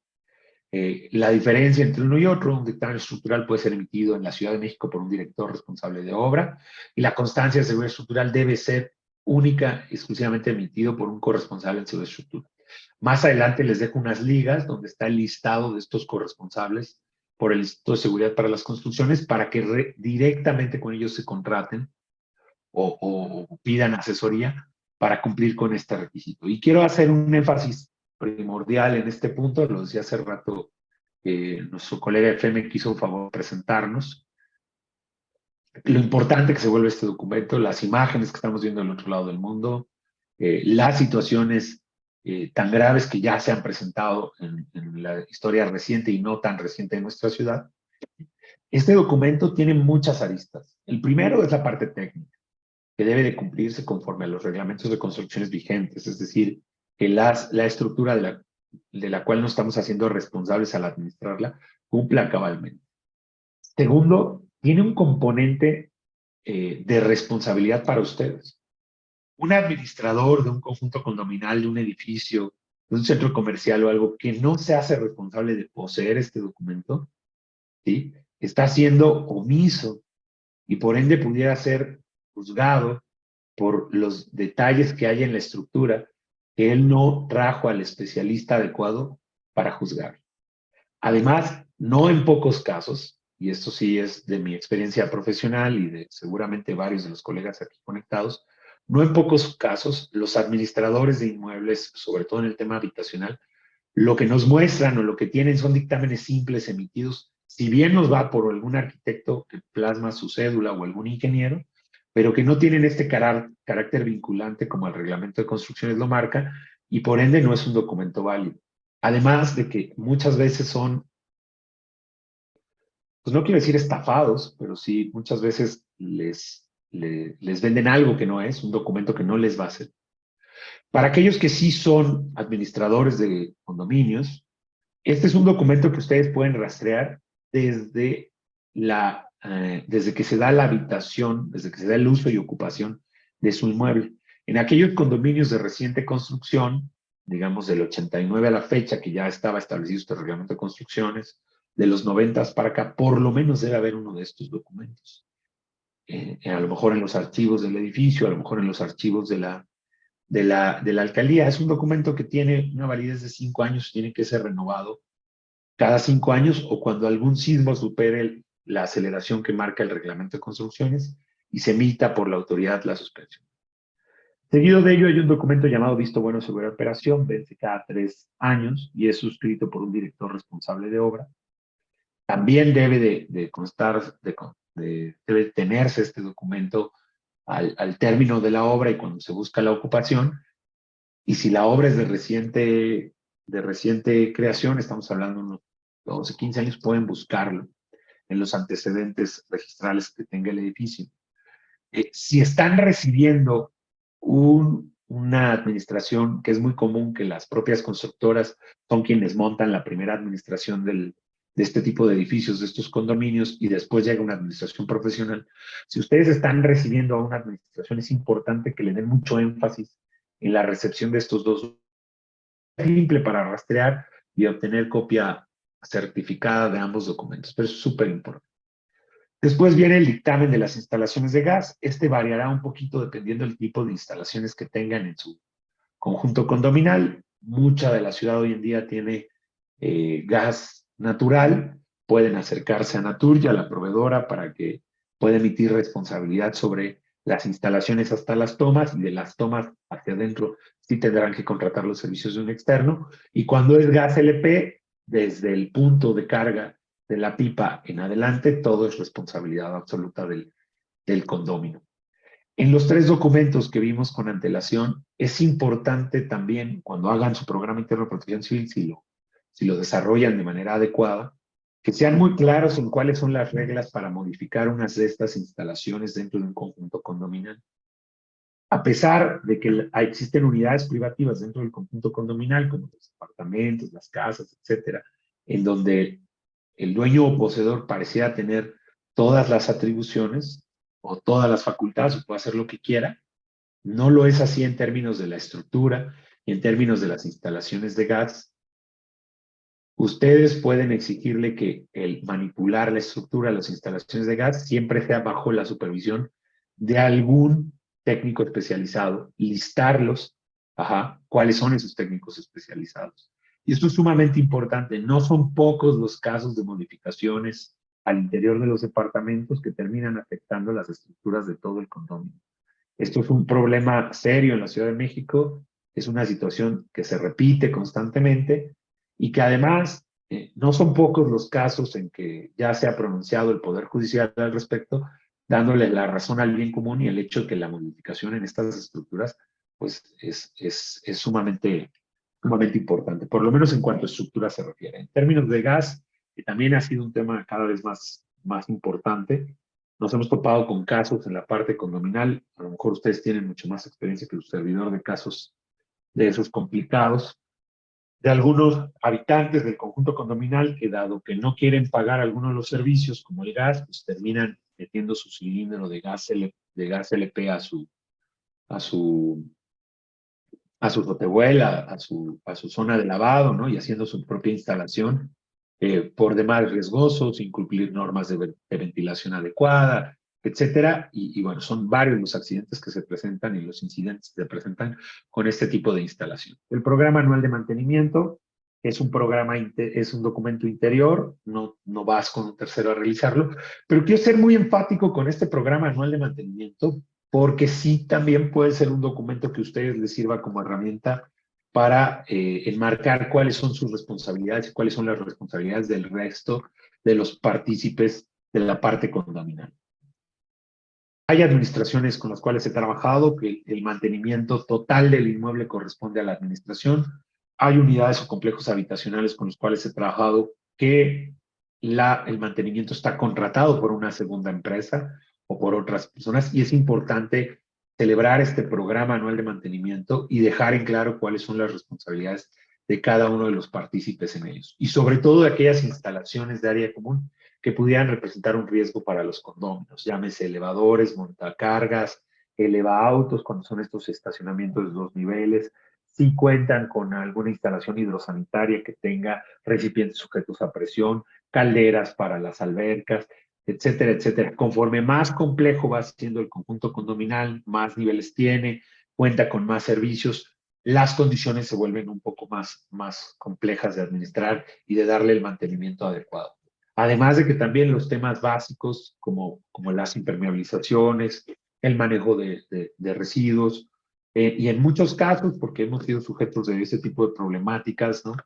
La diferencia entre uno y otro: un dictamen estructural puede ser emitido en la Ciudad de México por un director responsable de obra, y la constancia de seguridad estructural debe ser única, exclusivamente emitido por un corresponsable en seguridad estructural. Más adelante les dejo unas ligas donde está el listado de estos corresponsables por el Instituto de Seguridad para las Construcciones, para que directamente con ellos se contraten o pidan asesoría para cumplir con este requisito. Y quiero hacer un énfasis primordial en este punto. Lo decía hace rato, nuestro colega FM quiso un favor presentarnos. Lo importante que se vuelve este documento, las imágenes que estamos viendo del otro lado del mundo, las situaciones tan graves que ya se han presentado en la historia reciente y no tan reciente de nuestra ciudad. Este documento tiene muchas aristas. El primero es la parte técnica, que debe de cumplirse conforme a los reglamentos de construcciones vigentes, es decir, que la estructura de la cual nos estamos haciendo responsables al administrarla cumpla cabalmente. Segundo, tiene un componente de responsabilidad para ustedes. Un administrador de un conjunto condominal, de un edificio, de un centro comercial o algo que no se hace responsable de poseer este documento, ¿sí?, está siendo omiso y por ende pudiera ser juzgado por los detalles que hay en la estructura que él no trajo al especialista adecuado para juzgar. Además, no en pocos casos, y esto sí es de mi experiencia profesional y de seguramente varios de los colegas aquí conectados, no en pocos casos los administradores de inmuebles, sobre todo en el tema habitacional, lo que nos muestran o lo que tienen son dictámenes simples emitidos, si bien nos va por algún arquitecto que plasma su cédula o algún ingeniero, pero que no tienen este carácter vinculante como el reglamento de construcciones lo marca, y por ende no es un documento válido. Además de que muchas veces son, pues no quiero decir estafados, pero sí muchas veces les venden algo que no es, un documento que no les va a hacer. Para aquellos que sí son administradores de condominios, este es un documento que ustedes pueden rastrear desde que se da la habitación, desde que se da el uso y ocupación de su inmueble. En aquellos condominios de reciente construcción, digamos del 89 a la fecha, que ya estaba establecido este reglamento de construcciones, de los 90 para acá, por lo menos debe haber uno de estos documentos. A lo mejor en los archivos del edificio, a lo mejor en los archivos de la alcaldía. Es un documento que tiene una validez de 5 años, tiene que ser renovado cada 5 años o cuando algún sismo supere la aceleración que marca el reglamento de construcciones y se emita por la autoridad la suspensión. Seguido de ello hay un documento llamado Visto Bueno sobre Operación, vence cada 3 años y es suscrito por un director responsable de obra. También debe de constar, debe tenerse este documento al término de la obra y cuando se busca la ocupación. Y si la obra es de reciente creación, estamos hablando de unos 12, 15 años, pueden buscarlo en los antecedentes registrales que tenga el edificio. Si están recibiendo una administración, que es muy común que las propias constructoras son quienes montan la primera administración de este tipo de edificios, de estos condominios, y después llega una administración profesional. Si ustedes están recibiendo a una administración, es importante que le den mucho énfasis en la recepción de estos dos. Simple para rastrear y obtener copia certificada de ambos documentos, pero es súper importante. Después viene el dictamen de las instalaciones de gas. Este variará un poquito dependiendo del tipo de instalaciones que tengan en su conjunto condominal. Mucha de la ciudad hoy en día tiene gas natural. Pueden acercarse a Naturgy, a la proveedora, para que pueda emitir responsabilidad sobre las instalaciones hasta las tomas, y de las tomas hacia adentro sí tendrán que contratar los servicios de un externo. Y cuando es gas LP, desde el punto de carga de la pipa en adelante, todo es responsabilidad absoluta del condominio. En los 3 documentos que vimos con antelación, es importante también, cuando hagan su programa interno de protección civil, si lo desarrollan de manera adecuada, que sean muy claros en cuáles son las reglas para modificar unas de estas instalaciones dentro de un conjunto condominal. A pesar de que existen unidades privativas dentro del conjunto condominal, como los apartamentos, las casas, etcétera, en donde el dueño o poseedor pareciera tener todas las atribuciones o todas las facultades o puede hacer lo que quiera, No lo es así en términos de la estructura y en términos de las instalaciones de gas. Ustedes pueden exigirle que el manipular la estructura de las instalaciones de gas siempre sea bajo la supervisión de algún técnico especializado, listarlos, cuáles son esos técnicos especializados. Y esto es sumamente importante. No son pocos los casos de modificaciones al interior de los departamentos que terminan afectando las estructuras de todo el condominio. Esto es un problema serio en la Ciudad de México, es una situación que se repite constantemente y que además no son pocos los casos en que ya se ha pronunciado el Poder Judicial al respecto, dándole la razón al bien común y el hecho de que la modificación en estas estructuras pues es sumamente importante, por lo menos en cuanto a estructura se refiere. En términos de gas, que también ha sido un tema cada vez más importante, nos hemos topado con casos en la parte condominal. A lo mejor ustedes tienen mucho más experiencia que su servidor de casos de esos complicados, de algunos habitantes del conjunto condominal que, dado que no quieren pagar algunos de los servicios, como el gas, pues terminan metiendo su cilindro de gas LP a su, a su rotehuela, a su zona de lavado, ¿no? Y haciendo su propia instalación, por demás riesgosos, sin cumplir normas de ventilación adecuada, etcétera. Y bueno, son varios los accidentes que se presentan y los incidentes que se presentan con este tipo de instalación. El programa anual de mantenimiento es un programa, es un documento interior, no vas con un tercero a realizarlo, pero quiero ser muy enfático con este programa anual de mantenimiento porque sí también puede ser un documento que a ustedes les sirva como herramienta para enmarcar cuáles son sus responsabilidades y cuáles son las responsabilidades del resto de los partícipes de la parte contaminante. Hay administraciones con las cuales he trabajado que el mantenimiento total del inmueble corresponde a la administración. Hay unidades o complejos habitacionales con los cuales he trabajado que el mantenimiento está contratado por una segunda empresa o por otras personas y es importante celebrar este programa anual de mantenimiento y dejar en claro cuáles son las responsabilidades de cada uno de los partícipes en ellos. Y sobre todo de aquellas instalaciones de área común que pudieran representar un riesgo para los condóminos, llámese elevadores, montacargas, elevaautos, cuando son estos estacionamientos de dos niveles, si cuentan con alguna instalación hidrosanitaria que tenga recipientes sujetos a presión, calderas para las albercas, etcétera, etcétera. Conforme más complejo va siendo el conjunto condominal, más niveles tiene, cuenta con más servicios, las condiciones se vuelven un poco más complejas de administrar y de darle el mantenimiento adecuado. Además de que también los temas básicos como las impermeabilizaciones, el manejo de residuos, y en muchos casos, porque hemos sido sujetos de ese tipo de problemáticas, ¿no?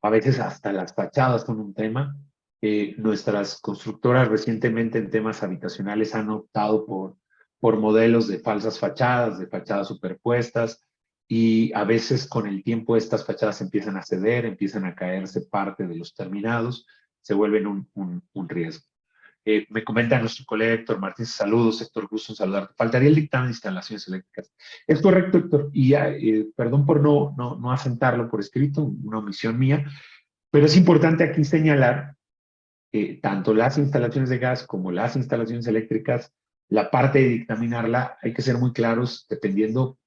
A veces hasta las fachadas son un tema. Nuestras constructoras recientemente en temas habitacionales han optado por modelos de falsas fachadas, de fachadas superpuestas, y a veces con el tiempo estas fachadas empiezan a ceder, empiezan a caerse parte de los terminados, se vuelven un riesgo. Me comenta nuestro colega Héctor Martínez, saludos, Héctor, gusto en saludarte. Faltaría el dictamen de instalaciones eléctricas. Es correcto, Héctor, y perdón por no asentarlo por escrito, una omisión mía, pero es importante aquí señalar que tanto las instalaciones de gas como las instalaciones eléctricas, la parte de dictaminarla, hay que ser muy claros dependiendo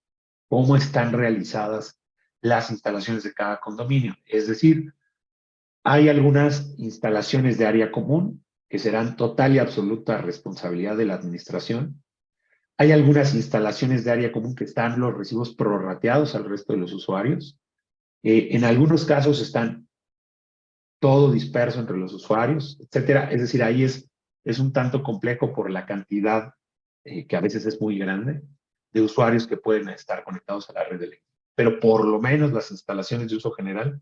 cómo están realizadas las instalaciones de cada condominio. Es decir, hay algunas instalaciones de área común que serán total y absoluta responsabilidad de la administración. Hay algunas instalaciones de área común que están los recibos prorrateados al resto de los usuarios. En algunos casos están todo disperso entre los usuarios, etcétera. Es decir, ahí es un tanto complejo por la cantidad, que a veces es muy grande, de usuarios que pueden estar conectados a la red eléctrica. Pero por lo menos las instalaciones de uso general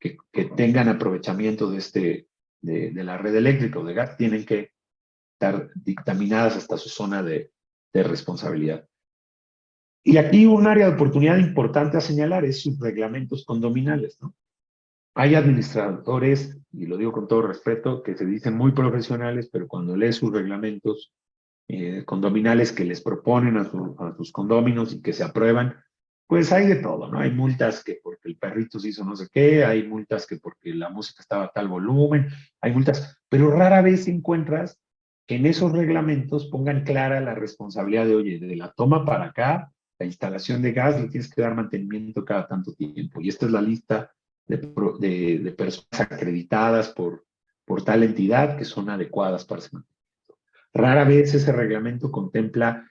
que tengan aprovechamiento de la red eléctrica o de gas tienen que estar dictaminadas hasta su zona de responsabilidad. Y aquí un área de oportunidad importante a señalar es sus reglamentos condominales, ¿no? Hay administradores, y lo digo con todo respeto, que se dicen muy profesionales, pero cuando lees sus reglamentos condominales que les proponen a sus condóminos y que se aprueban, pues hay de todo, ¿no? Hay multas que porque el perrito se hizo no sé qué, hay multas que porque la música estaba a tal volumen, hay multas, pero rara vez encuentras que en esos reglamentos pongan clara la responsabilidad de, oye, de la toma para acá, La instalación de gas le tienes que dar mantenimiento cada tanto tiempo. Y esta es la lista de personas acreditadas por tal entidad que son adecuadas para ese mantenimiento. Rara vez ese reglamento contempla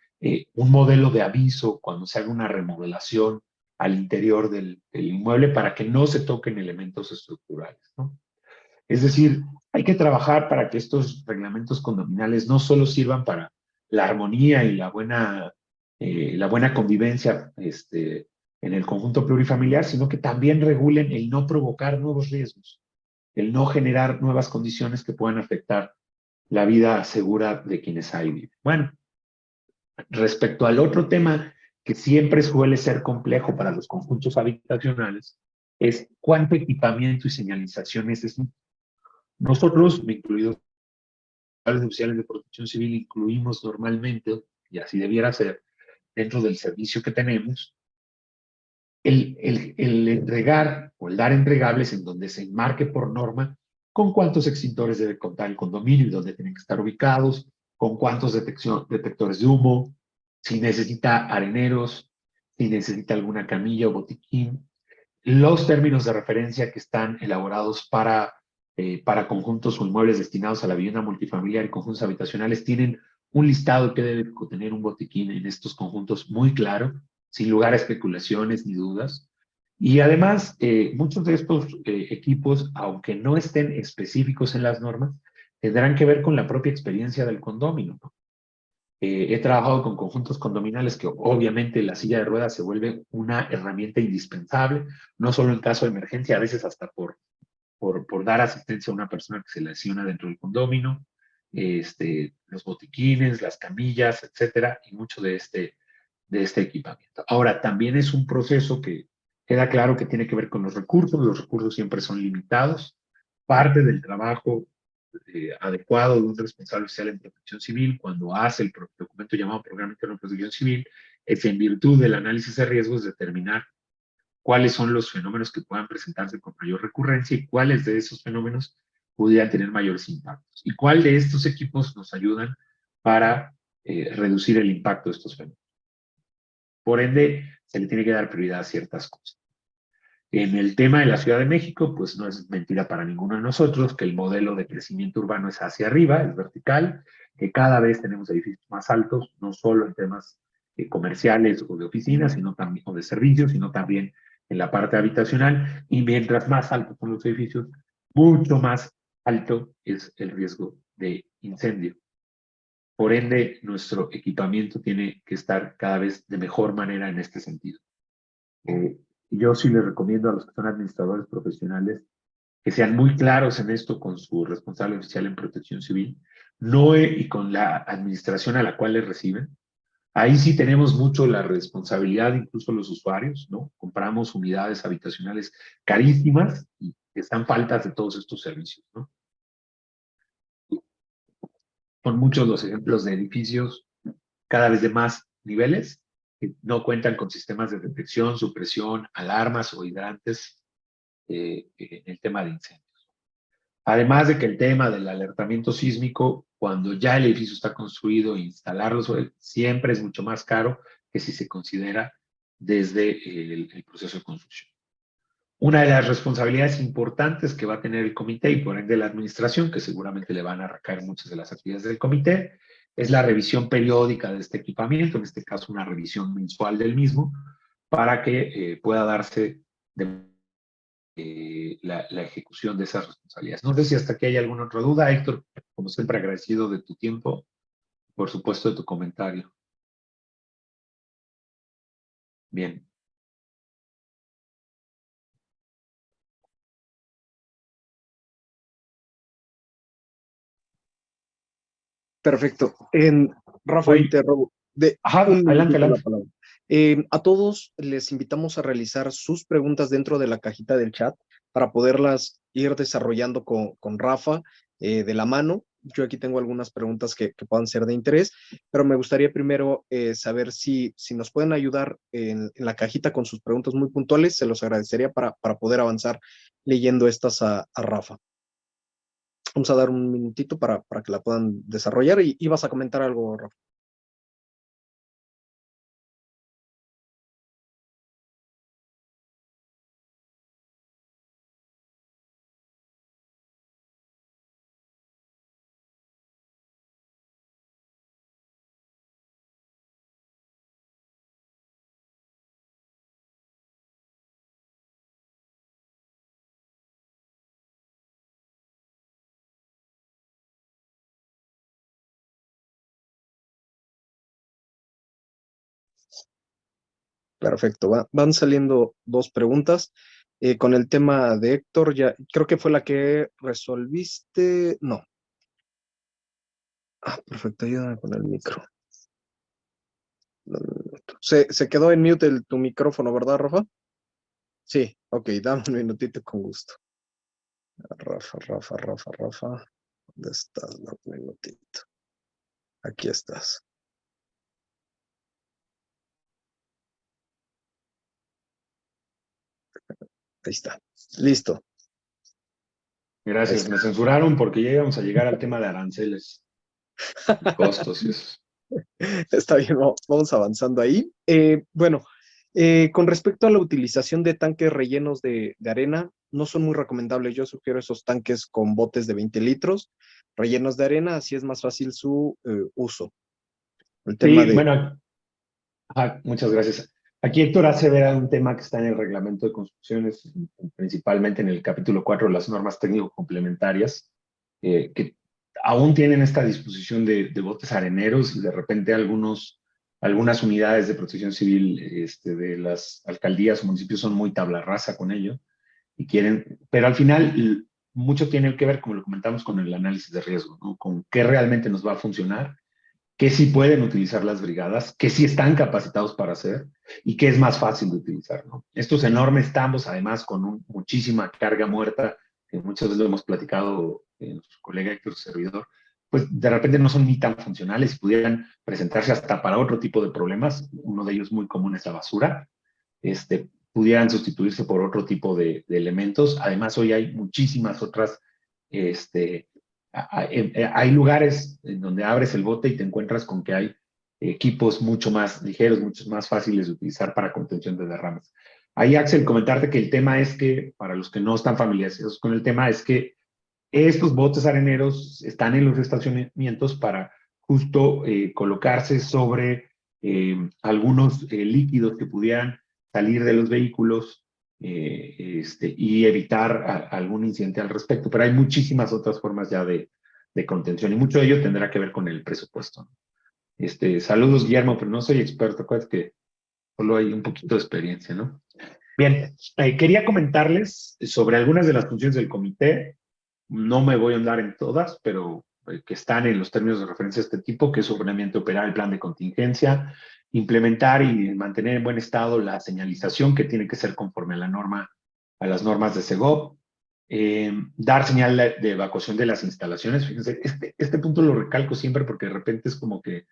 un modelo de aviso cuando se haga una remodelación al interior del inmueble para que no se toquen elementos estructurales, ¿no? Es decir, hay que trabajar para que estos reglamentos condominales no solo sirvan para la armonía y la buena convivencia en el conjunto plurifamiliar, sino que también regulen el no provocar nuevos riesgos, el no generar nuevas condiciones que puedan afectar la vida segura de quienes ahí viven. Bueno, respecto al otro tema que siempre suele ser complejo para los conjuntos habitacionales, es cuánto equipamiento y señalización necesitan. Nosotros, incluidos los oficiales de protección civil, incluimos normalmente, y así debiera ser, dentro del servicio que tenemos, el entregar o el dar entregables en donde se enmarque por norma con cuántos extintores debe contar el condominio y dónde tienen que estar ubicados, con cuántos detectores de humo, si necesita areneros, si necesita alguna camilla o botiquín, los términos de referencia que están elaborados para conjuntos o inmuebles destinados a la vivienda multifamiliar y conjuntos habitacionales tienen un listado que debe tener un botiquín en estos conjuntos muy claro, sin lugar a especulaciones ni dudas. Y además, muchos de estos equipos, aunque no estén específicos en las normas, tendrán que ver con la propia experiencia del condominio, ¿no? He trabajado con conjuntos condominales que obviamente la silla de ruedas se vuelve una herramienta indispensable, no solo en caso de emergencia, a veces hasta por dar asistencia a una persona que se lesiona dentro del condominio, los botiquines, las camillas, etcétera, y mucho de este equipamiento. Ahora, también es un proceso que queda claro que tiene que ver con los recursos siempre son limitados, parte del trabajo adecuado de un responsable social en protección civil cuando hace el documento llamado Programa Interno de Protección Civil es en virtud del análisis de riesgos determinar cuáles son los fenómenos que puedan presentarse con mayor recurrencia y cuáles de esos fenómenos pudieran tener mayores impactos y cuál de estos equipos nos ayudan para reducir el impacto de estos fenómenos. Por ende, se le tiene que dar prioridad a ciertas cosas. En el tema de la Ciudad de México, pues no es mentira para ninguno de nosotros que el modelo de crecimiento urbano es hacia arriba, es vertical, que cada vez tenemos edificios más altos, no solo en temas comerciales o de oficinas, sino también, o de servicios, sino también en la parte habitacional, y mientras más altos son los edificios, mucho más alto es el riesgo de incendio. Por ende, nuestro equipamiento tiene que estar cada vez de mejor manera en este sentido. Eh, yo sí les recomiendo a los que son administradores profesionales que sean muy claros en esto con su responsable oficial en protección civil, no y con la administración a la cual les reciben. Ahí sí tenemos mucho la responsabilidad, incluso los usuarios, ¿no? Compramos unidades habitacionales carísimas y están faltas de todos estos servicios, ¿no? Son muchos los ejemplos de edificios cada vez de más niveles que no cuentan con sistemas de detección, supresión, alarmas o hidrantes en el tema de incendios. Además de que el tema del alertamiento sísmico, cuando ya el edificio está construido, instalarlo siempre es mucho más caro que si se considera desde el proceso de construcción. Una de las responsabilidades importantes que va a tener el comité y por ende la administración, que seguramente le van a recaer muchas de las actividades del comité, es la revisión periódica de este equipamiento, en este caso una revisión mensual del mismo, para que pueda darse de la ejecución de esas responsabilidades. No sé si hasta aquí hay alguna otra duda, Héctor, como siempre agradecido de tu tiempo, por supuesto de tu comentario. Bien. Perfecto. Rafa, ahí Hoy, te robo de ajá, un adelante, minutito la adelante. palabra. A todos les invitamos a realizar sus preguntas dentro de la cajita del chat para poderlas ir desarrollando con Rafa de la mano. Yo aquí tengo algunas preguntas que puedan ser de interés, pero me gustaría primero saber si nos pueden ayudar en la cajita con sus preguntas muy puntuales. Se los agradecería para poder avanzar leyendo estas a Rafa. Vamos a dar un minutito para que la puedan desarrollar y vas a comentar algo, Rafa. Perfecto, van saliendo dos preguntas. Con el tema de Héctor, ya creo que fue la que resolviste. No. Perfecto, ayúdame con el micro. Se quedó en mute tu micrófono, ¿verdad, Rafa? Sí, ok, dame un minutito con gusto. Rafa. ¿Dónde estás? Dame un minutito. Aquí estás. Ahí está. Listo. Gracias, me censuraron porque ya íbamos a llegar al tema de aranceles, costos y eso. Está bien, vamos avanzando ahí. Bueno, con respecto a la utilización de tanques rellenos de arena, no son muy recomendables. Yo sugiero esos tanques con botes de 20 litros rellenos de arena, así es más fácil su uso. El tema Sí, de... bueno, muchas gracias. Aquí Héctor hace ver un tema que está en el reglamento de construcciones, principalmente en el capítulo 4 de las normas técnico-complementarias, que aún tienen esta disposición de botes areneros y de repente algunas unidades de protección civil de las alcaldías o municipios son muy tabla rasa con ello y quieren, pero al final mucho tiene que ver, como lo comentamos, con el análisis de riesgo, ¿no? Con qué realmente nos va a funcionar, qué sí pueden utilizar las brigadas, qué sí están capacitados para hacer y qué es más fácil de utilizar, ¿no? Estos enormes tambos, además, con muchísima carga muerta, que muchas veces lo hemos platicado nuestro colega Héctor, su servidor, pues de repente no son ni tan funcionales y pudieran presentarse hasta para otro tipo de problemas. Uno de ellos muy común es la basura. Pudieran sustituirse por otro tipo de elementos. Además, hoy hay muchísimas otras hay lugares en donde abres el bote y te encuentras con que hay equipos mucho más ligeros, mucho más fáciles de utilizar para contención de derrames. Ahí, Axel, comentarte que el tema es que, para los que no están familiarizados con el tema, es que estos botes areneros están en los estacionamientos para justo colocarse sobre algunos líquidos que pudieran salir de los vehículos y evitar algún incidente al respecto. Pero hay muchísimas otras formas ya de contención y mucho de ello tendrá que ver con el presupuesto. Saludos, Guillermo, pero no soy experto, acuérdate que solo hay un poquito de experiencia, ¿no? Bien, quería comentarles sobre algunas de las funciones del comité. No me voy a andar en todas, pero que están en los términos de referencia de este tipo, que es obviamente operar el plan de contingencia, implementar y mantener en buen estado la señalización que tiene que ser conforme a a las normas de SEGOP, dar señal de evacuación de las instalaciones. Fíjense, este punto lo recalco siempre porque de repente es como que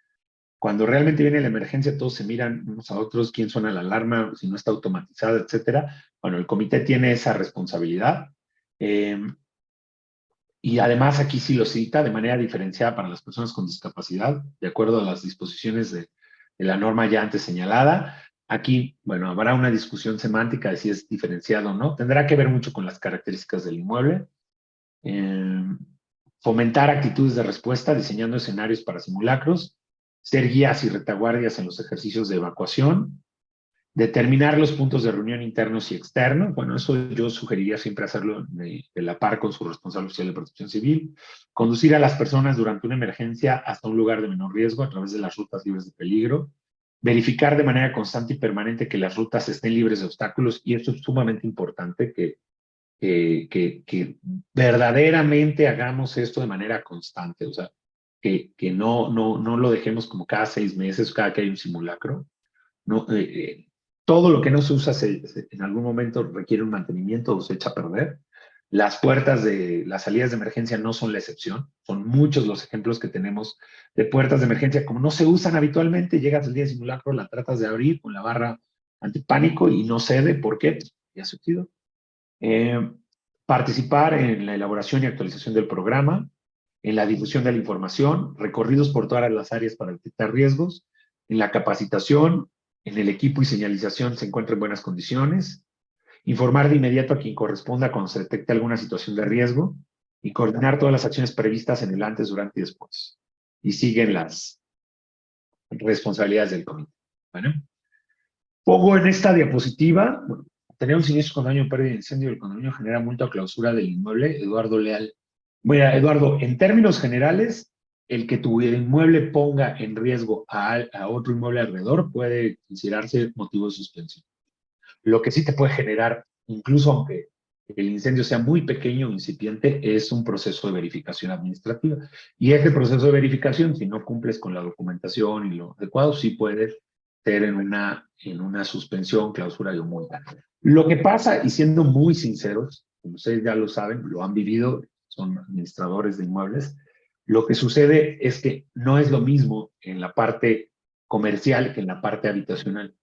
cuando realmente viene la emergencia, todos se miran unos a otros, quién suena la alarma, si no está automatizada, etcétera. Bueno, el comité tiene esa responsabilidad. Y además aquí sí lo cita de manera diferenciada para las personas con discapacidad, de acuerdo a las disposiciones de la norma ya antes señalada. Aquí, bueno, habrá una discusión semántica de si es diferenciado o no. Tendrá que ver mucho con las características del inmueble. Eh, Fomentar actitudes de respuesta, diseñando escenarios para simulacros. Ser guías y retaguardias en los ejercicios de evacuación. Determinar los puntos de reunión internos y externos. Bueno, eso yo sugeriría siempre hacerlo de la par con su responsable oficial de protección civil. Conducir a las personas durante una emergencia hasta un lugar de menor riesgo a través de las rutas libres de peligro. Verificar de manera constante y permanente que las rutas estén libres de obstáculos. Y esto es sumamente importante, que verdaderamente hagamos esto de manera constante. O sea, que no lo dejemos como cada 6 meses, cada que hay un simulacro. No, todo lo que no se usa en algún momento requiere un mantenimiento o se echa a perder. Las puertas de las salidas de emergencia no son la excepción. Son muchos los ejemplos que tenemos de puertas de emergencia. Como no se usan habitualmente, llegas el día de simulacro, la tratas de abrir con la barra antipánico y no cede. ¿Por qué? Pues, ya se oxidó. Participar en la elaboración y actualización del programa, en la difusión de la información, recorridos por todas las áreas para detectar riesgos, en la capacitación, en el equipo y señalización se encuentra en buenas condiciones, informar de inmediato a quien corresponda cuando se detecte alguna situación de riesgo y coordinar todas las acciones previstas en el antes, durante y después. Y siguen las responsabilidades del comité. Bueno, pongo en esta diapositiva, bueno, tener un siniestro con daño, pérdida de incendio del condominio genera multa o clausura del inmueble. Eduardo Leal. Mira, Eduardo, en términos generales, el que tu inmueble ponga en riesgo a otro inmueble alrededor puede considerarse motivo de suspensión. Lo que sí te puede generar, incluso aunque el incendio sea muy pequeño o incipiente, es un proceso de verificación administrativa. Y ese proceso de verificación, si no cumples con la documentación y lo adecuado, sí puede ser en una suspensión, clausura o multa. Lo que pasa, y siendo muy sinceros, como ustedes ya lo saben, lo han vivido, son administradores de inmuebles, lo que sucede es que no es lo mismo en la parte comercial que en la parte habitacional.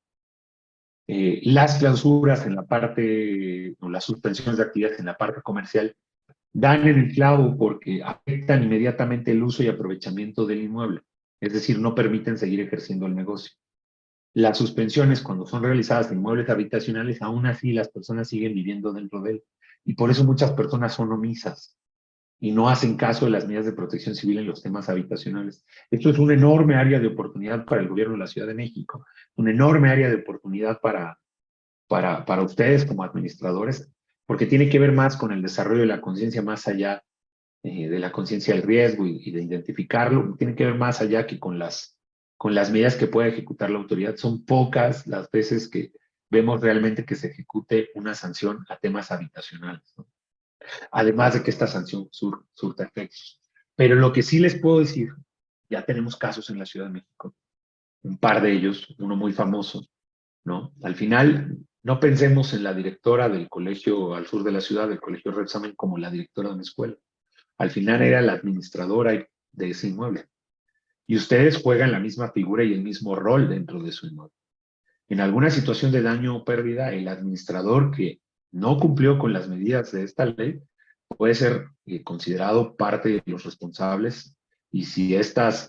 Las clausuras en la parte, o las suspensiones de actividades en la parte comercial, dan en el clavo porque afectan inmediatamente el uso y aprovechamiento del inmueble, es decir, no permiten seguir ejerciendo el negocio. Las suspensiones, cuando son realizadas en inmuebles habitacionales, aún así las personas siguen viviendo dentro de él. Y por eso muchas personas son omisas y no hacen caso de las medidas de protección civil en los temas habitacionales. Esto es una enorme área de oportunidad para el gobierno de la Ciudad de México, una enorme área de oportunidad para ustedes como administradores, porque tiene que ver más con el desarrollo de la conciencia más allá de la conciencia del riesgo y de identificarlo, tiene que ver más allá que con las medidas que puede ejecutar la autoridad. Son pocas las veces que vemos realmente que se ejecute una sanción a temas habitacionales, ¿no? Además de que esta sanción surta efectos. Pero lo que sí les puedo decir, ya tenemos casos en la Ciudad de México, un par de ellos, uno muy famoso, ¿no? Al final, no pensemos en la directora del colegio al sur de la ciudad, del colegio Repsamen, como la directora de una escuela. Al final era la administradora de ese inmueble. Y ustedes juegan la misma figura y el mismo rol dentro de su inmueble. En alguna situación de daño o pérdida, el administrador que no cumplió con las medidas de esta ley puede ser considerado parte de los responsables, y si estas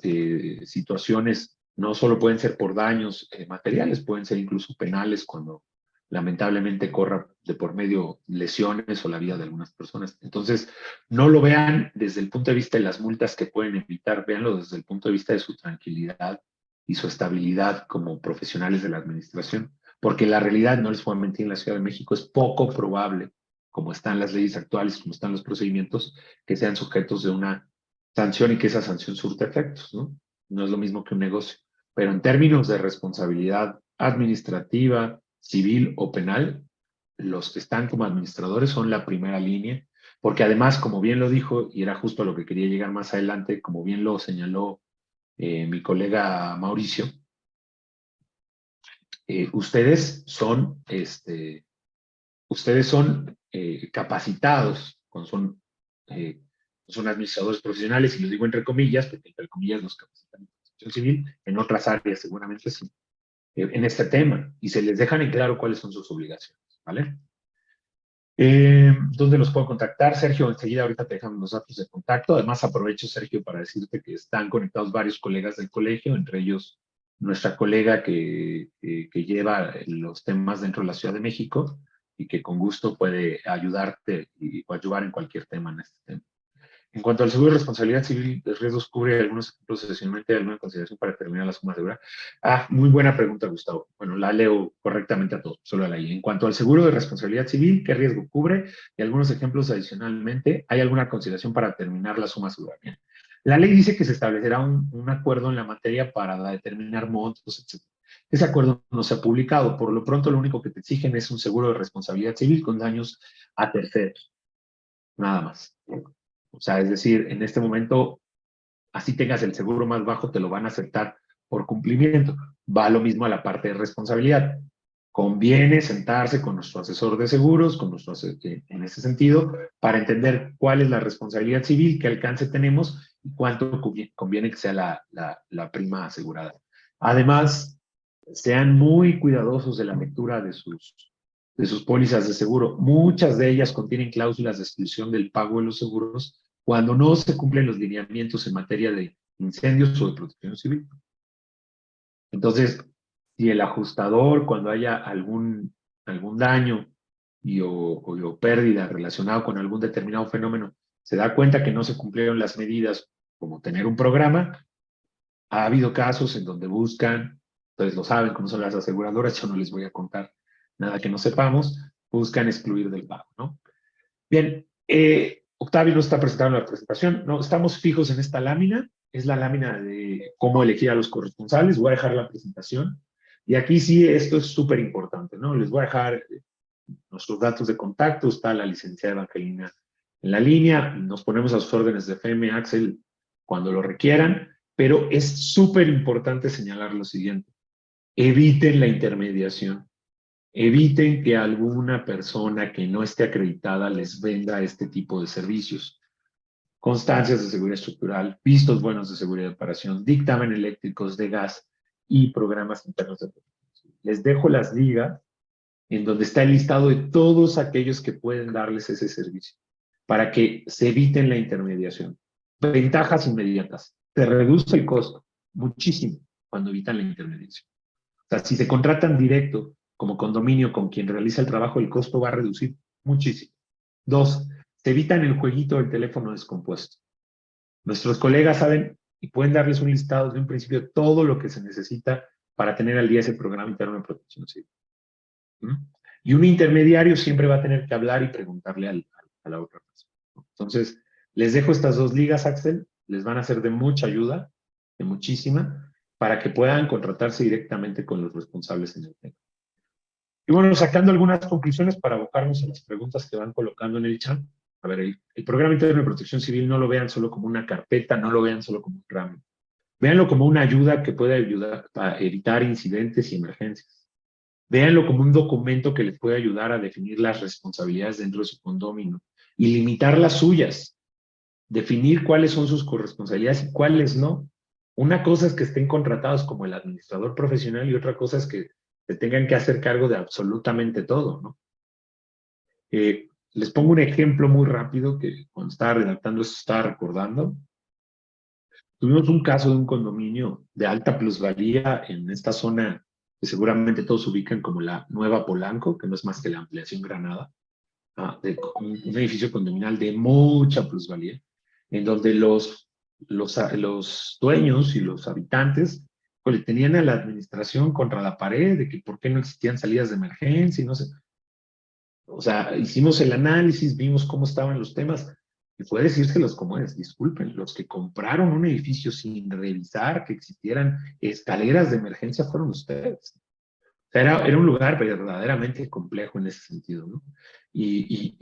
situaciones no solo pueden ser por daños materiales, pueden ser incluso penales cuando lamentablemente corra de por medio lesiones o la vida de algunas personas. Entonces, no lo vean desde el punto de vista de las multas que pueden evitar, véanlo desde el punto de vista de su tranquilidad y su estabilidad como profesionales de la administración, porque la realidad, no les puedo mentir, en la Ciudad de México es poco probable, como están las leyes actuales, como están los procedimientos, que sean sujetos de una sanción y que esa sanción surta efectos, ¿no? No es lo mismo que un negocio. Pero en términos de responsabilidad administrativa, civil o penal, los que están como administradores son la primera línea, porque además, como bien lo dijo, y era justo a lo que quería llegar más adelante, como bien lo señaló mi colega Mauricio, ustedes son capacitados, son administradores profesionales, y lo digo entre comillas, porque entre comillas los capacitan en protección civil, en otras áreas seguramente sí, en este tema, y se les dejan en claro cuáles son sus obligaciones, ¿vale? ¿Dónde los puedo contactar? Sergio, enseguida ahorita te dejamos los datos de contacto. Además, aprovecho, Sergio, para decirte que están conectados varios colegas del colegio, entre ellos nuestra colega que lleva los temas dentro de la Ciudad de México y que con gusto puede ayudarte y ayudar en cualquier tema en este tema. En cuanto al seguro de responsabilidad civil de riesgos, cubre algunos ejemplos adicionalmente de alguna consideración para determinar la suma asegurada. Muy buena pregunta, Gustavo. Bueno, la leo correctamente a todos, solo la ley. En cuanto al seguro de responsabilidad civil, ¿qué riesgo cubre? Y algunos ejemplos adicionalmente, ¿hay alguna consideración para determinar la suma asegurada? Bien. La ley dice que se establecerá un acuerdo en la materia para determinar montos, etc. Ese acuerdo no se ha publicado. Por lo pronto, lo único que te exigen es un seguro de responsabilidad civil con daños a terceros. Nada más. O sea, es decir, en este momento, así tengas el seguro más bajo, te lo van a aceptar por cumplimiento. Va lo mismo a la parte de responsabilidad. Conviene sentarse con nuestro asesor de seguros, en ese sentido, para entender cuál es la responsabilidad civil, qué alcance tenemos y cuánto conviene que sea la prima asegurada. Además, sean muy cuidadosos de la lectura de sus pólizas de seguro. Muchas de ellas contienen cláusulas de exclusión del pago de los seguros cuando no se cumplen los lineamientos en materia de incendios o de protección civil. Entonces, si el ajustador, cuando haya algún daño o pérdida relacionado con algún determinado fenómeno, se da cuenta que no se cumplieron las medidas, como tener un programa, ha habido casos en donde buscan, ustedes lo saben, como son las aseguradoras, yo no les voy a contar nada que no sepamos, buscan excluir del pago, ¿no? Bien, Octavio no está presentando la presentación, no, estamos fijos en esta lámina, es la lámina de cómo elegir a los corresponsales. Voy a dejar la presentación. Y aquí sí, esto es súper importante, ¿no? Les voy a dejar nuestros datos de contacto. Está la licenciada Evangelina en la línea. Nos ponemos a sus órdenes de FM, Axel, cuando lo requieran. Pero es súper importante señalar lo siguiente. Eviten la intermediación. Eviten que alguna persona que no esté acreditada les venda este tipo de servicios. Constancias de seguridad estructural, vistos buenos de seguridad de operación, dictamen eléctricos de gas y programas internos de protección. Les dejo las ligas en donde está el listado de todos aquellos que pueden darles ese servicio para que se eviten la intermediación. Ventajas inmediatas. Se reduce el costo muchísimo cuando evitan la intermediación. O sea, si se contratan directo como condominio con quien realiza el trabajo, el costo va a reducir muchísimo. Dos, se evitan el jueguito del teléfono descompuesto. Nuestros colegas saben y pueden darles un listado desde un principio de todo lo que se necesita para tener al día ese programa interno de protección civil. ¿Mm? Y un intermediario siempre va a tener que hablar y preguntarle a la otra persona. Entonces, les dejo estas dos ligas, Axel, les van a ser de mucha ayuda, de muchísima, para que puedan contratarse directamente con los responsables en el tema. Y bueno, sacando algunas conclusiones para abocarnos a las preguntas que van colocando en el chat. A ver, el programa interno de protección civil no lo vean solo como una carpeta, no lo vean solo como un ramo. Véanlo como una ayuda que puede ayudar a evitar incidentes y emergencias. Véanlo como un documento que les puede ayudar a definir las responsabilidades dentro de su condominio y limitar las suyas. Definir cuáles son sus corresponsabilidades y cuáles no. Una cosa es que estén contratados como el administrador profesional y otra cosa es que se tengan que hacer cargo de absolutamente todo, ¿no? Les pongo un ejemplo muy rápido que cuando estaba redactando esto estaba recordando. Tuvimos un caso de un condominio de alta plusvalía en esta zona que seguramente todos ubican como la Nueva Polanco, que no es más que la ampliación Granada, de un edificio condominial de mucha plusvalía, en donde los dueños y los habitantes pues, le tenían a la administración contra la pared de que por qué no existían salidas de emergencia y no sé. O sea, hicimos el análisis, vimos cómo estaban los temas, y puede decírselos como es, disculpen, los que compraron un edificio sin revisar que existieran escaleras de emergencia fueron ustedes. O sea, era un lugar verdaderamente complejo en ese sentido, ¿no? Y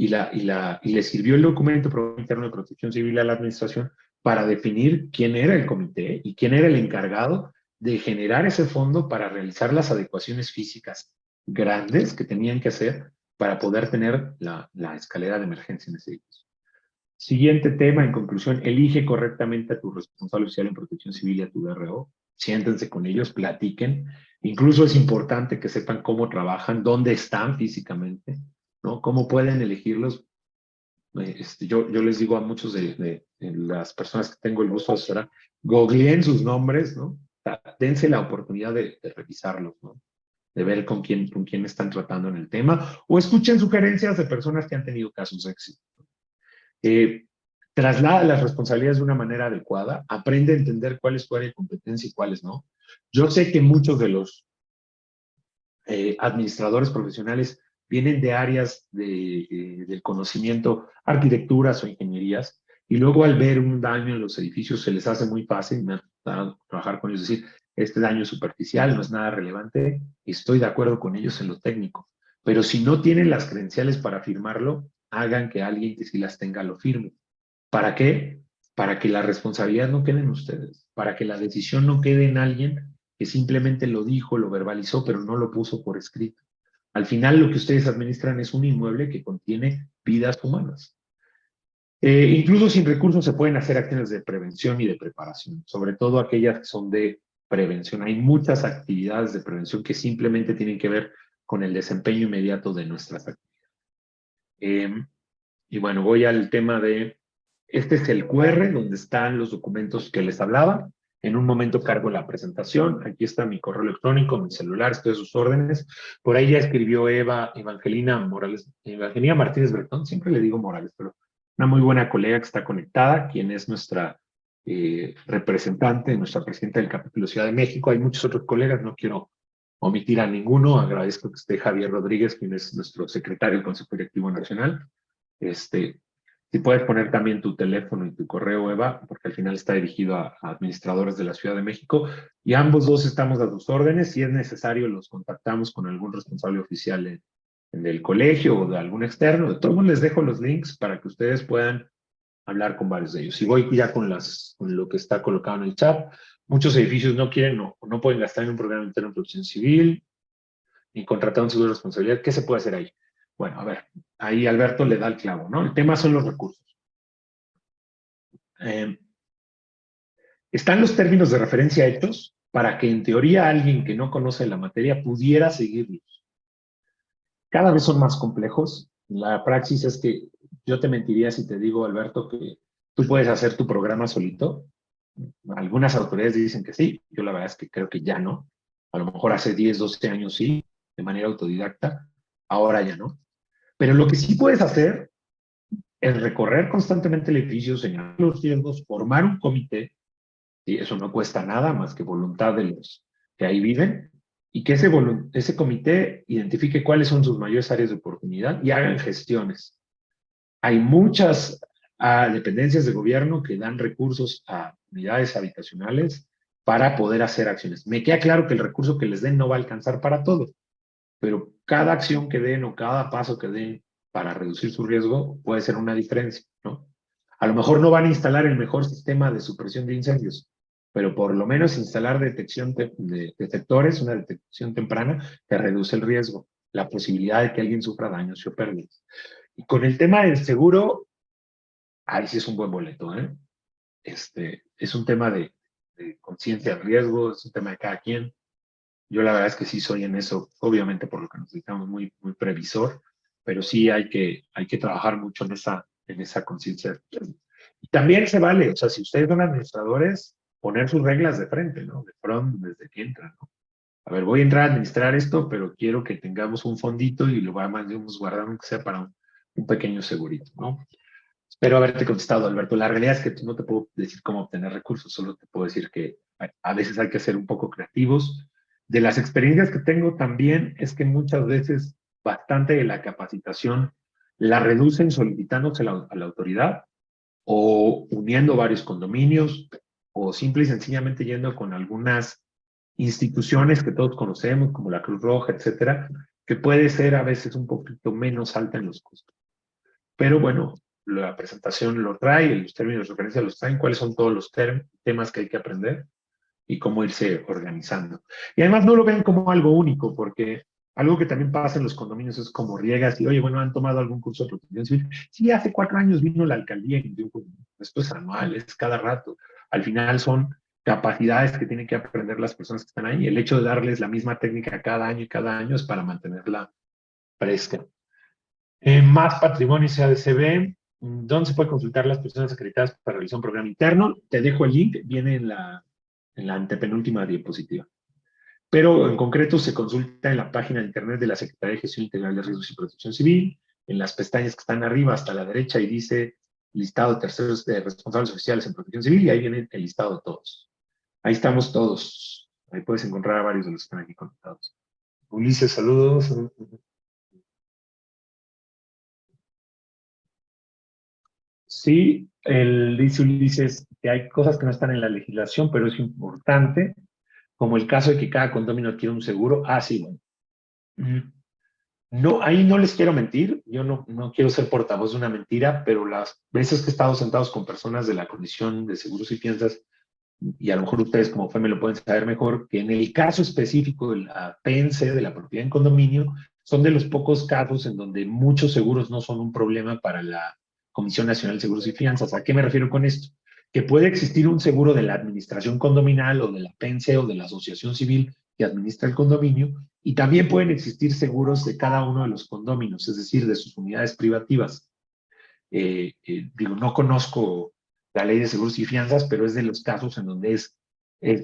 le sirvió el documento interno de protección civil a la administración para definir quién era el comité y quién era el encargado de generar ese fondo para realizar las adecuaciones físicas grandes que tenían que hacer para poder tener la escalera de emergencia en ese edificio. Siguiente tema, en conclusión, elige correctamente a tu responsable oficial en protección civil y a tu DRO. Siéntense con ellos, platiquen. Incluso es importante que sepan cómo trabajan, dónde están físicamente, ¿no? Cómo pueden elegirlos. Yo les digo a muchos de las personas que tengo el gusto de asesorar, googleen sus nombres, ¿no? Dense la oportunidad de revisarlos, ¿no? De ver con quién están tratando en el tema, o escuchen sugerencias de personas que han tenido casos de éxito. Traslada las responsabilidades de una manera adecuada, aprende a entender cuál es tu área de competencia y cuáles no. Yo sé que muchos de los administradores profesionales vienen de áreas del conocimiento, arquitecturas o ingenierías, y luego al ver un daño en los edificios se les hace muy fácil, me ha tocado trabajar con ellos, decir, este daño es superficial, no es nada relevante, estoy de acuerdo con ellos en lo técnico, pero si no tienen las credenciales para firmarlo, hagan que alguien que sí las tenga lo firme. ¿Para qué? Para que la responsabilidad no quede en ustedes, para que la decisión no quede en alguien que simplemente lo dijo, lo verbalizó, pero no lo puso por escrito. Al final lo que ustedes administran es un inmueble que contiene vidas humanas. Incluso sin recursos se pueden hacer acciones de prevención y de preparación, sobre todo aquellas que son de prevención. Hay muchas actividades de prevención que simplemente tienen que ver con el desempeño inmediato de nuestras actividades. Y bueno, voy al tema de, este es el QR donde están los documentos que les hablaba. En un momento cargo la presentación. Aquí está mi correo electrónico, mi celular, estoy a sus órdenes. Por ahí ya escribió Evangelina Morales, Evangelina Martínez Bretón, siempre le digo Morales, pero una muy buena colega que está conectada, quien es nuestra representante, nuestra presidenta del capítulo Ciudad de México. Hay muchos otros colegas, no quiero omitir a ninguno. Agradezco que esté Javier Rodríguez, quien es nuestro secretario del Consejo Directivo Nacional. Si puedes poner también tu teléfono y tu correo, Eva, porque al final está dirigido a administradores de la Ciudad de México, y ambos dos estamos a tus órdenes. Si es necesario, los contactamos con algún responsable oficial en el colegio o de algún externo. De todos modos, les dejo los links para que ustedes puedan hablar con varios de ellos. Y voy ya con lo que está colocado en el chat. Muchos edificios no quieren o no pueden gastar en un programa interno de protección civil ni contratar un seguro de responsabilidad. ¿Qué se puede hacer ahí? Bueno, a ver, ahí Alberto le da el clavo, ¿no? El tema son los recursos. Eh, Están los términos de referencia hechos para que en teoría alguien que no conoce la materia pudiera seguirlos. Cada vez son más complejos. La praxis es que yo te mentiría si te digo, Alberto, que tú puedes hacer tu programa solito. Algunas autoridades dicen que sí, yo la verdad es que creo que ya no. A lo mejor hace 10, 12 años sí, de manera autodidacta, ahora ya no. Pero lo que sí puedes hacer es recorrer constantemente el edificio, señalar los riesgos, formar un comité, y eso no cuesta nada más que voluntad de los que ahí viven, y que ese comité identifique cuáles son sus mayores áreas de oportunidad y hagan gestiones. Hay muchas dependencias de gobierno que dan recursos a unidades habitacionales para poder hacer acciones. Me queda claro que el recurso que les den no va a alcanzar para todo, pero cada acción que den o cada paso que den para reducir su riesgo puede ser una diferencia, ¿no? A lo mejor no van a instalar el mejor sistema de supresión de incendios, pero por lo menos instalar detección de detectores, una detección temprana que reduce el riesgo, la posibilidad de que alguien sufra daños o pérdidas. Y con el tema del seguro, ahí sí es un buen boleto, ¿eh? Es un tema de conciencia de riesgo, es un tema de cada quien. Yo la verdad es que sí soy en eso, obviamente por lo que nos dedicamos muy, muy previsor, pero sí hay que trabajar mucho en esa conciencia. Y también se vale, o sea, si ustedes son administradores, poner sus reglas de frente, ¿no? De front, desde que entran, ¿no? A ver, voy a entrar a administrar esto, pero quiero que tengamos un fondito y lo vamos guardando que sea para un pequeño segurito, ¿no? Espero haberte contestado, Alberto. La realidad es que no te puedo decir cómo obtener recursos, solo te puedo decir que a veces hay que ser un poco creativos. De las experiencias que tengo también es que muchas veces bastante de la capacitación la reducen solicitándose a la autoridad o uniendo varios condominios o simple y sencillamente yendo con algunas instituciones que todos conocemos, como la Cruz Roja, etcétera, que puede ser a veces un poquito menos alta en los costos. Pero bueno, la presentación lo trae, los términos de referencia los traen, cuáles son todos los temas que hay que aprender y cómo irse organizando. Y además no lo ven como algo único, porque algo que también pasa en los condominios es como riegas y, oye, bueno, ¿han tomado algún curso de protección civil? Sí, hace 4 años vino la alcaldía y dijo, esto es anual, es cada rato. Al final son capacidades que tienen que aprender las personas que están ahí. El hecho de darles la misma técnica cada año y cada año es para mantenerla fresca. Más patrimonio CADCB. ¿Dónde se puede consultar las personas acreditadas para realizar un programa interno? Te dejo el link, viene en la antepenúltima diapositiva. Pero en concreto se consulta en la página de internet de la Secretaría de Gestión Integral de Riesgos y Protección Civil, en las pestañas que están arriba hasta la derecha y dice listado de terceros de responsables oficiales en protección civil y ahí viene el listado de todos. Ahí estamos todos. Ahí puedes encontrar a varios de los que están aquí conectados. Ulises, saludos. Sí, dice Ulises que hay cosas que no están en la legislación, pero es importante, como el caso de que cada condominio adquiere un seguro. Ah, sí, bueno. Mm, No, ahí no les quiero mentir, yo no quiero ser portavoz de una mentira, pero las veces que he estado sentados con personas de la Comisión de Seguros y Fianzas, y a lo mejor ustedes como FEME lo pueden saber mejor, que en el caso específico de la PNC, de la propiedad en condominio, son de los pocos casos en donde muchos seguros no son un problema para la Comisión Nacional de Seguros y Fianzas. ¿A qué me refiero con esto? Que puede existir un seguro de la administración condominal o de la PNC o de la asociación civil que administra el condominio, y también pueden existir seguros de cada uno de los condóminos, es decir, de sus unidades privativas. Digo, no conozco la ley de seguros y fianzas, pero es de los casos en donde es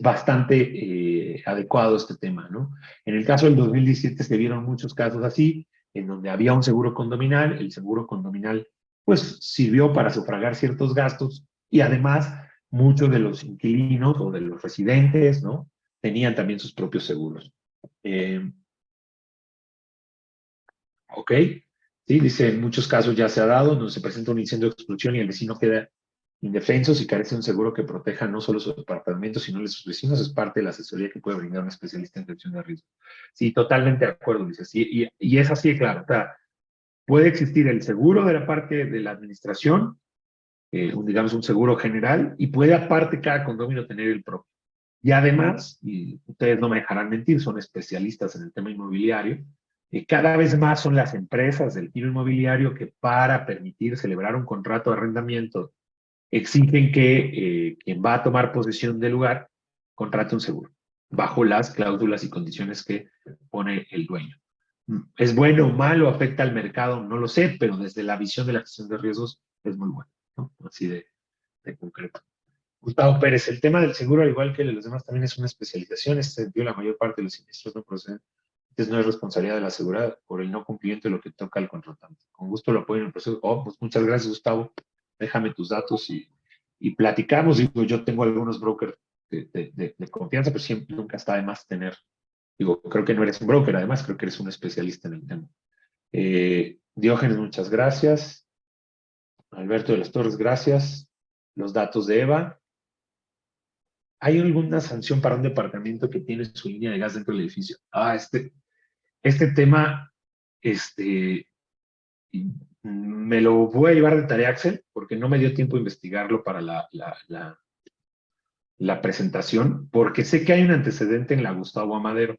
bastante adecuado este tema, ¿no? En el caso del 2017 se vieron muchos casos así, en donde había un seguro condominal, el seguro condominal pues sirvió para sufragar ciertos gastos y además muchos de los inquilinos o de los residentes, ¿no? Tenían también sus propios seguros. Eh, ok, Sí, dice, en muchos casos ya se ha dado, donde se presenta un incendio o explosión y el vecino queda indefenso si carece de un seguro que proteja no solo su departamento, sino a sus vecinos, es parte de la asesoría que puede brindar un especialista en gestión de riesgo. Sí, totalmente de acuerdo, dice. Sí, y es así, claro. O sea, puede existir el seguro de la parte de la administración, digamos un seguro general, y puede aparte cada condominio tener el propio. Y además, y ustedes no me dejarán mentir, son especialistas en el tema inmobiliario, cada vez más son las empresas del giro inmobiliario que para permitir celebrar un contrato de arrendamiento exigen que quien va a tomar posesión del lugar contrate un seguro, bajo las cláusulas y condiciones que pone el dueño. ¿Es bueno o malo? ¿Afecta al mercado? No lo sé, pero desde la visión de la gestión de riesgos es muy bueno, ¿no? Así de concreto. Gustavo Pérez, el tema del seguro, al igual que el de los demás, también es una especialización. Este sentido, la mayor parte de los siniestros no proceden. Entonces, no es responsabilidad de la asegurada por el no cumplimiento de lo que toca al contratante. Con gusto lo apoyo en el proceso. Oh, pues muchas gracias, Gustavo. Déjame tus datos y platicamos. Digo, yo tengo algunos brokers de confianza, pero siempre nunca está de más tener. Digo, creo que no eres un broker, además, creo que eres un especialista en el tema. Diógenes, muchas gracias. Alberto de las Torres, gracias. Los datos de Eva. ¿Hay alguna sanción para un departamento que tiene su línea de gas dentro del edificio? Este tema, este, me lo voy a llevar de tarea, Axel, porque no me dio tiempo de investigarlo para la presentación, porque sé que hay un antecedente en la Gustavo Amadero,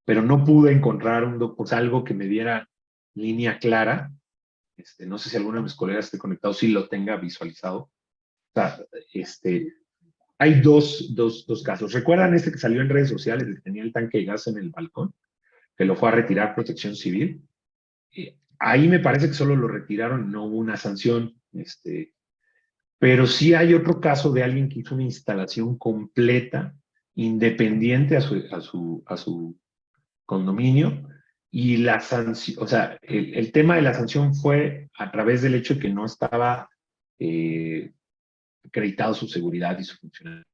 pero no pude encontrar pues, algo que me diera línea clara. No sé si alguno de mis colegas esté conectado, si lo tenga visualizado. O sea, hay dos casos. ¿Recuerdan este que salió en redes sociales, el que tenía el tanque de gas en el balcón, que lo fue a retirar Protección Civil? Ahí me parece que solo lo retiraron, no hubo una sanción. Pero sí hay otro caso de alguien que hizo una instalación completa, independiente a su condominio, y la sanción, o sea, el tema de la sanción fue a través del hecho de que no estaba eh, acreditado su seguridad y su funcionalidad.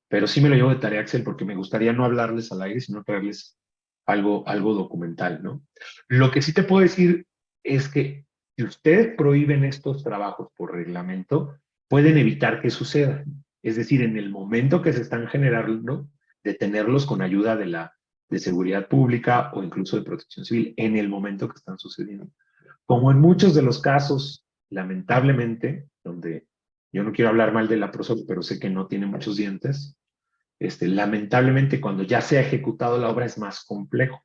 Pero sí me lo llevo de tarea, Axel, porque me gustaría no hablarles al aire, sino traerles algo documental, ¿no? Lo que sí te puedo decir es que si ustedes prohíben estos trabajos por reglamento, pueden evitar que suceda. Es decir, en el momento que se están generando, detenerlos con ayuda de seguridad pública o incluso de protección civil, en el momento que están sucediendo. Como en muchos de los casos, lamentablemente, donde yo no quiero hablar mal de la PROSOC, pero sé que no tiene muchos dientes, lamentablemente cuando ya se ha ejecutado la obra es más complejo.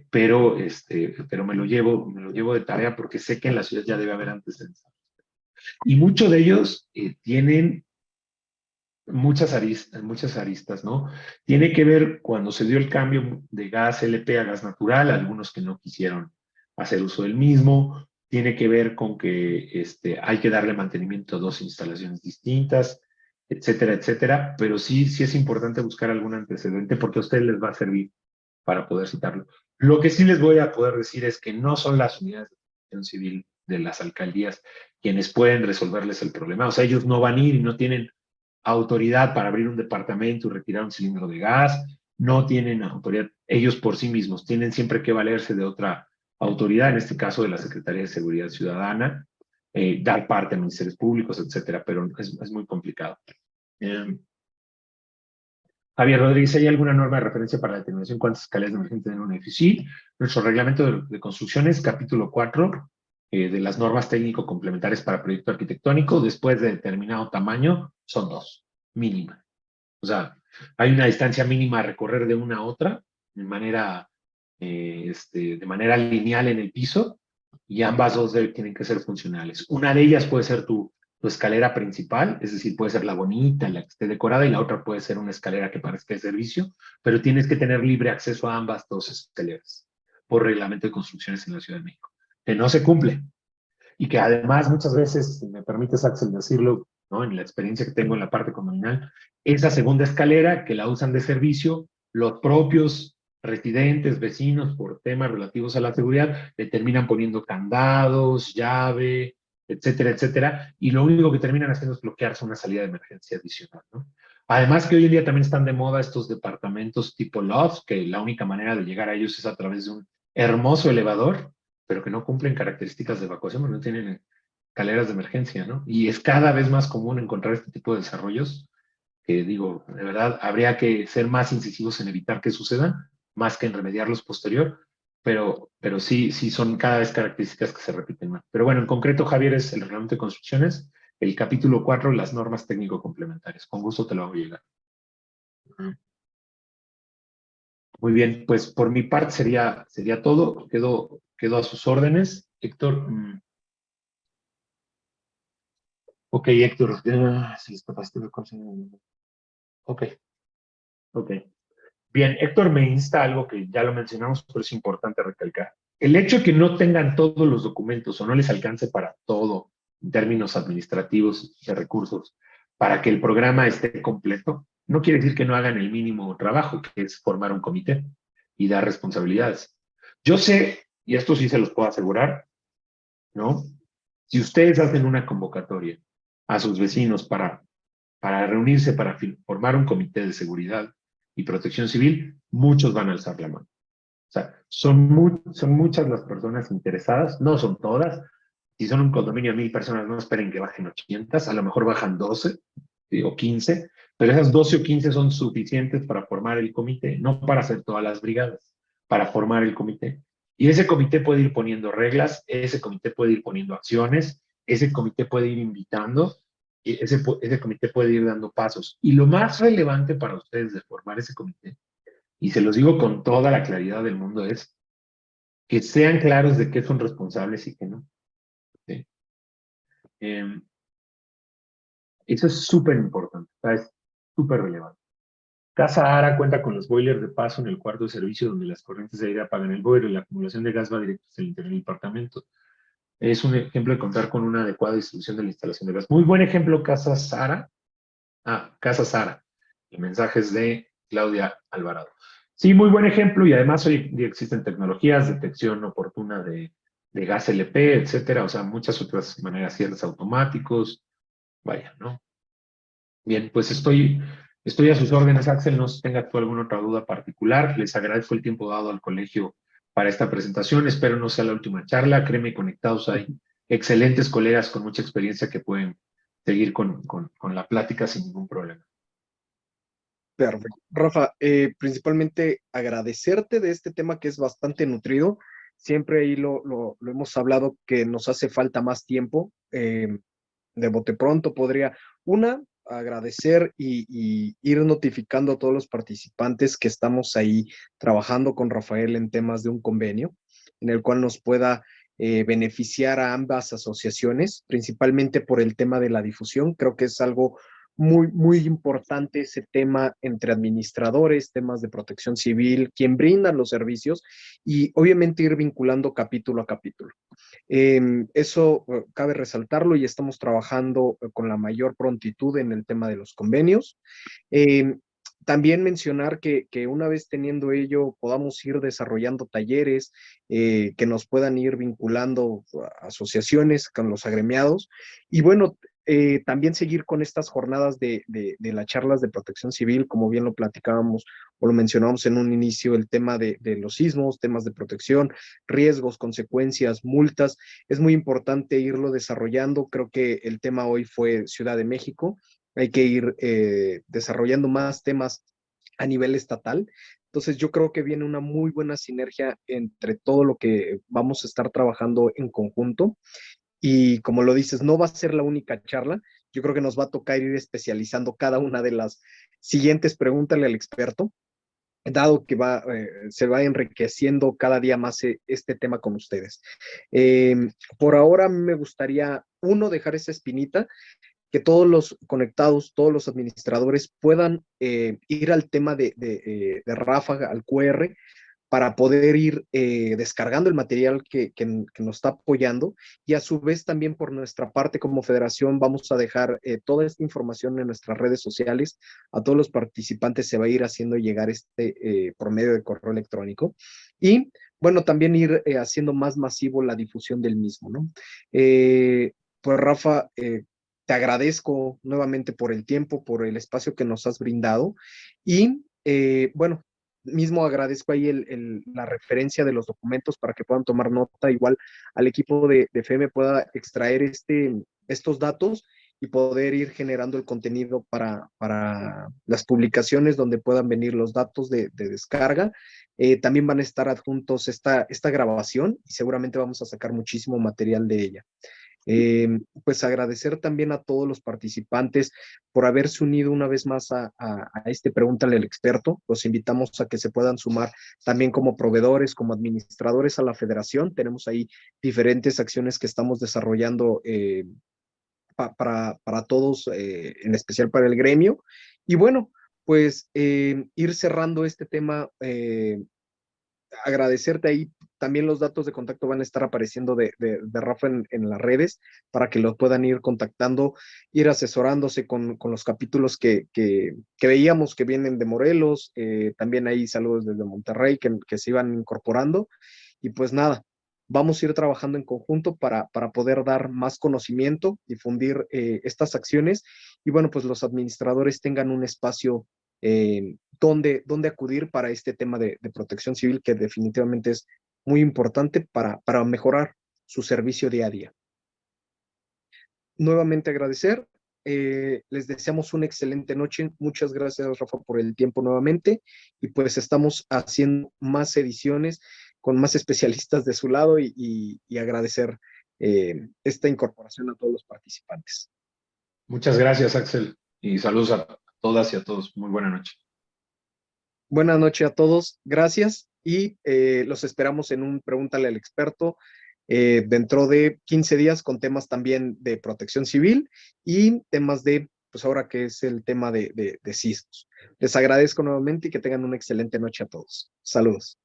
Pero me lo llevo de tarea porque sé que en la ciudad ya debe haber antecedentes. Y muchos de ellos tienen muchas aristas, ¿no? Tiene que ver cuando se dio el cambio de gas LP a gas natural, algunos que no quisieron hacer uso del mismo, tiene que ver con que hay que darle mantenimiento a dos instalaciones distintas, etcétera, etcétera, pero sí es importante buscar algún antecedente porque a ustedes les va a servir para poder citarlo. Lo que sí les voy a poder decir es que no son las unidades de protección civil de las alcaldías quienes pueden resolverles el problema. O sea, ellos no van a ir y no tienen autoridad para abrir un departamento y retirar un cilindro de gas, no tienen autoridad ellos por sí mismos, tienen siempre que valerse de otra autoridad, en este caso de la Secretaría de Seguridad Ciudadana, dar parte a ministerios públicos, etcétera, pero es muy complicado. Javier Rodríguez, ¿hay alguna norma de referencia para la determinación de cuántas escaleras de emergencia en un edificio? Sí, nuestro reglamento de construcciones, capítulo 4, de las normas técnico-complementarias para proyecto arquitectónico, después de determinado tamaño, son dos, mínima. O sea, hay una distancia mínima a recorrer de una a otra, de manera lineal en el piso, y ambas dos tienen que ser funcionales. Una de ellas puede ser tu escalera principal, es decir, puede ser la bonita, la que esté decorada, y la otra puede ser una escalera que parezca de servicio, pero tienes que tener libre acceso a ambas dos escaleras por reglamento de construcciones en la Ciudad de México, que no se cumple. Y que además muchas veces, si me permites, Axel, decirlo, ¿no? En la experiencia que tengo en la parte comunal, esa segunda escalera que la usan de servicio, los propios residentes, vecinos, por temas relativos a la seguridad, le terminan poniendo candados, llave, etcétera, etcétera, y lo único que terminan haciendo es bloquearse una salida de emergencia adicional, ¿no? Además que hoy en día también están de moda estos departamentos tipo lofts, que la única manera de llegar a ellos es a través de un hermoso elevador, pero que no cumplen características de evacuación, porque no tienen escaleras de emergencia, ¿no? Y es cada vez más común encontrar este tipo de desarrollos que digo, de verdad, habría que ser más incisivos en evitar que sucedan, más que en remediarlos posterior, pero sí, sí son cada vez características que se repiten más. Pero bueno, en concreto, Javier, es el reglamento de construcciones, el capítulo 4, las normas técnico-complementarias. Con gusto te lo hago llegar. Muy bien, pues por mi parte sería todo. Quedo a sus órdenes. Héctor, ok, Héctor, se les capacitó el consejo. Ok, ok. Bien, Héctor me insta algo que ya lo mencionamos, pero es importante recalcar. El hecho de que no tengan todos los documentos o no les alcance para todo en términos administrativos de recursos para que el programa esté completo, no quiere decir que no hagan el mínimo trabajo, que es formar un comité y dar responsabilidades. Yo sé, y esto sí se los puedo asegurar, ¿no? Si ustedes hacen una convocatoria a sus vecinos para reunirse, para formar un comité de seguridad y protección civil, muchos van a alzar la mano. O sea, son muchas las personas interesadas, no son todas. Si son un condominio de 1,000 personas, no esperen que bajen 800, a lo mejor bajan 12 o 15, pero esas 12 o 15 son suficientes para formar el comité, no para hacer todas las brigadas, para formar el comité. Y ese comité puede ir poniendo reglas, ese comité puede ir poniendo acciones, ese comité puede ir invitando, y ese comité puede ir dando pasos. Y lo más relevante para ustedes de formar ese comité, y se los digo con toda la claridad del mundo, es que sean claros de qué son responsables y qué no. ¿Sí? Eh, Eso es súper importante, es súper relevante. Casa Ara cuenta con los boilers de paso en el cuarto de servicio donde las corrientes de aire apagan el boiler y la acumulación de gas va directo hacia el interior del departamento. Es un ejemplo de contar con una adecuada distribución de la instalación de gas. Muy buen ejemplo, Casa Sara. Casa Sara. Y mensajes de Claudia Alvarado. Sí, muy buen ejemplo y además hoy día existen tecnologías, detección oportuna de gas LP, etcétera, o sea, muchas otras maneras, cierres automáticos, vaya, ¿no? Bien, pues estoy a sus órdenes, Axel, no sé si tenga tú alguna otra duda particular. Les agradezco el tiempo dado al colegio para esta presentación. Espero no sea la última charla. Créeme, conectados hay excelentes colegas con mucha experiencia que pueden seguir con la plática sin ningún problema. Perfecto. Rafa, principalmente agradecerte de este tema que es bastante nutrido. Siempre ahí lo hemos hablado que nos hace falta más tiempo. De bote pronto podría, agradecer y ir notificando a todos los participantes que estamos ahí trabajando con Rafael en temas de un convenio en el cual nos pueda beneficiar a ambas asociaciones, principalmente por el tema de la difusión. Creo que es algo muy importante ese tema entre administradores, temas de protección civil, quien brindan los servicios y obviamente ir vinculando capítulo a capítulo. Eso cabe resaltarlo y estamos trabajando con la mayor prontitud en el tema de los convenios. Eh, También mencionar que una vez teniendo ello, podamos ir desarrollando talleres que nos puedan ir vinculando a asociaciones con los agremiados. Y bueno, también seguir con estas jornadas de las charlas de protección civil, como bien lo platicábamos o lo mencionábamos en un inicio, el tema de los sismos, temas de protección, riesgos, consecuencias, multas. Es muy importante irlo desarrollando. Creo que el tema hoy fue Ciudad de México. Hay que ir desarrollando más temas a nivel estatal. Entonces yo creo que viene una muy buena sinergia entre todo lo que vamos a estar trabajando en conjunto. Y como lo dices, no va a ser la única charla. Yo creo que nos va a tocar ir especializando cada una de las siguientes. Pregúntale al experto, dado que se va enriqueciendo cada día más este tema con ustedes. Eh, por ahora me gustaría, dejar esa espinita, que todos los conectados, todos los administradores puedan ir al tema de Ráfaga, al QR, para poder ir descargando el material que nos está apoyando y a su vez también por nuestra parte como federación vamos a dejar toda esta información en nuestras redes sociales. A todos los participantes se va a ir haciendo llegar por medio de correo electrónico y bueno, también ir haciendo más masivo la difusión del mismo, ¿no? Pues Rafa, te agradezco nuevamente por el tiempo, por el espacio que nos has brindado y bueno, mismo agradezco ahí la referencia de los documentos para que puedan tomar nota, igual al equipo de FEME pueda extraer estos datos y poder ir generando el contenido para las publicaciones donde puedan venir los datos de descarga. También van a estar adjuntos esta grabación y seguramente vamos a sacar muchísimo material de ella. Pues agradecer también a todos los participantes por haberse unido una vez más a este Pregúntale al Experto. Los invitamos a que se puedan sumar también como proveedores, como administradores a la federación. Tenemos ahí diferentes acciones que estamos desarrollando para todos, en especial para el gremio. Y bueno, pues ir cerrando este tema, agradecerte ahí. También los datos de contacto van a estar apareciendo de Rafa en las redes para que los puedan ir contactando, ir asesorándose con los capítulos que veíamos que vienen de Morelos. También hay saludos desde Monterrey que se iban incorporando. Y pues nada, vamos a ir trabajando en conjunto para poder dar más conocimiento, difundir estas acciones y bueno, pues los administradores tengan un espacio dónde acudir para este tema de protección civil que definitivamente es muy importante para mejorar su servicio día a día. Nuevamente agradecer, les deseamos una excelente noche. Muchas gracias, Rafa, por el tiempo nuevamente y pues estamos haciendo más ediciones con más especialistas de su lado y agradecer esta incorporación a todos los participantes. Muchas gracias, Axel, y saludos a todas y a todos. Muy buena noche. Buenas noches a todos, gracias y los esperamos en un Pregúntale al Experto dentro de 15 días con temas también de protección civil y temas pues ahora que es el tema de sismos. Les agradezco nuevamente y que tengan una excelente noche a todos. Saludos.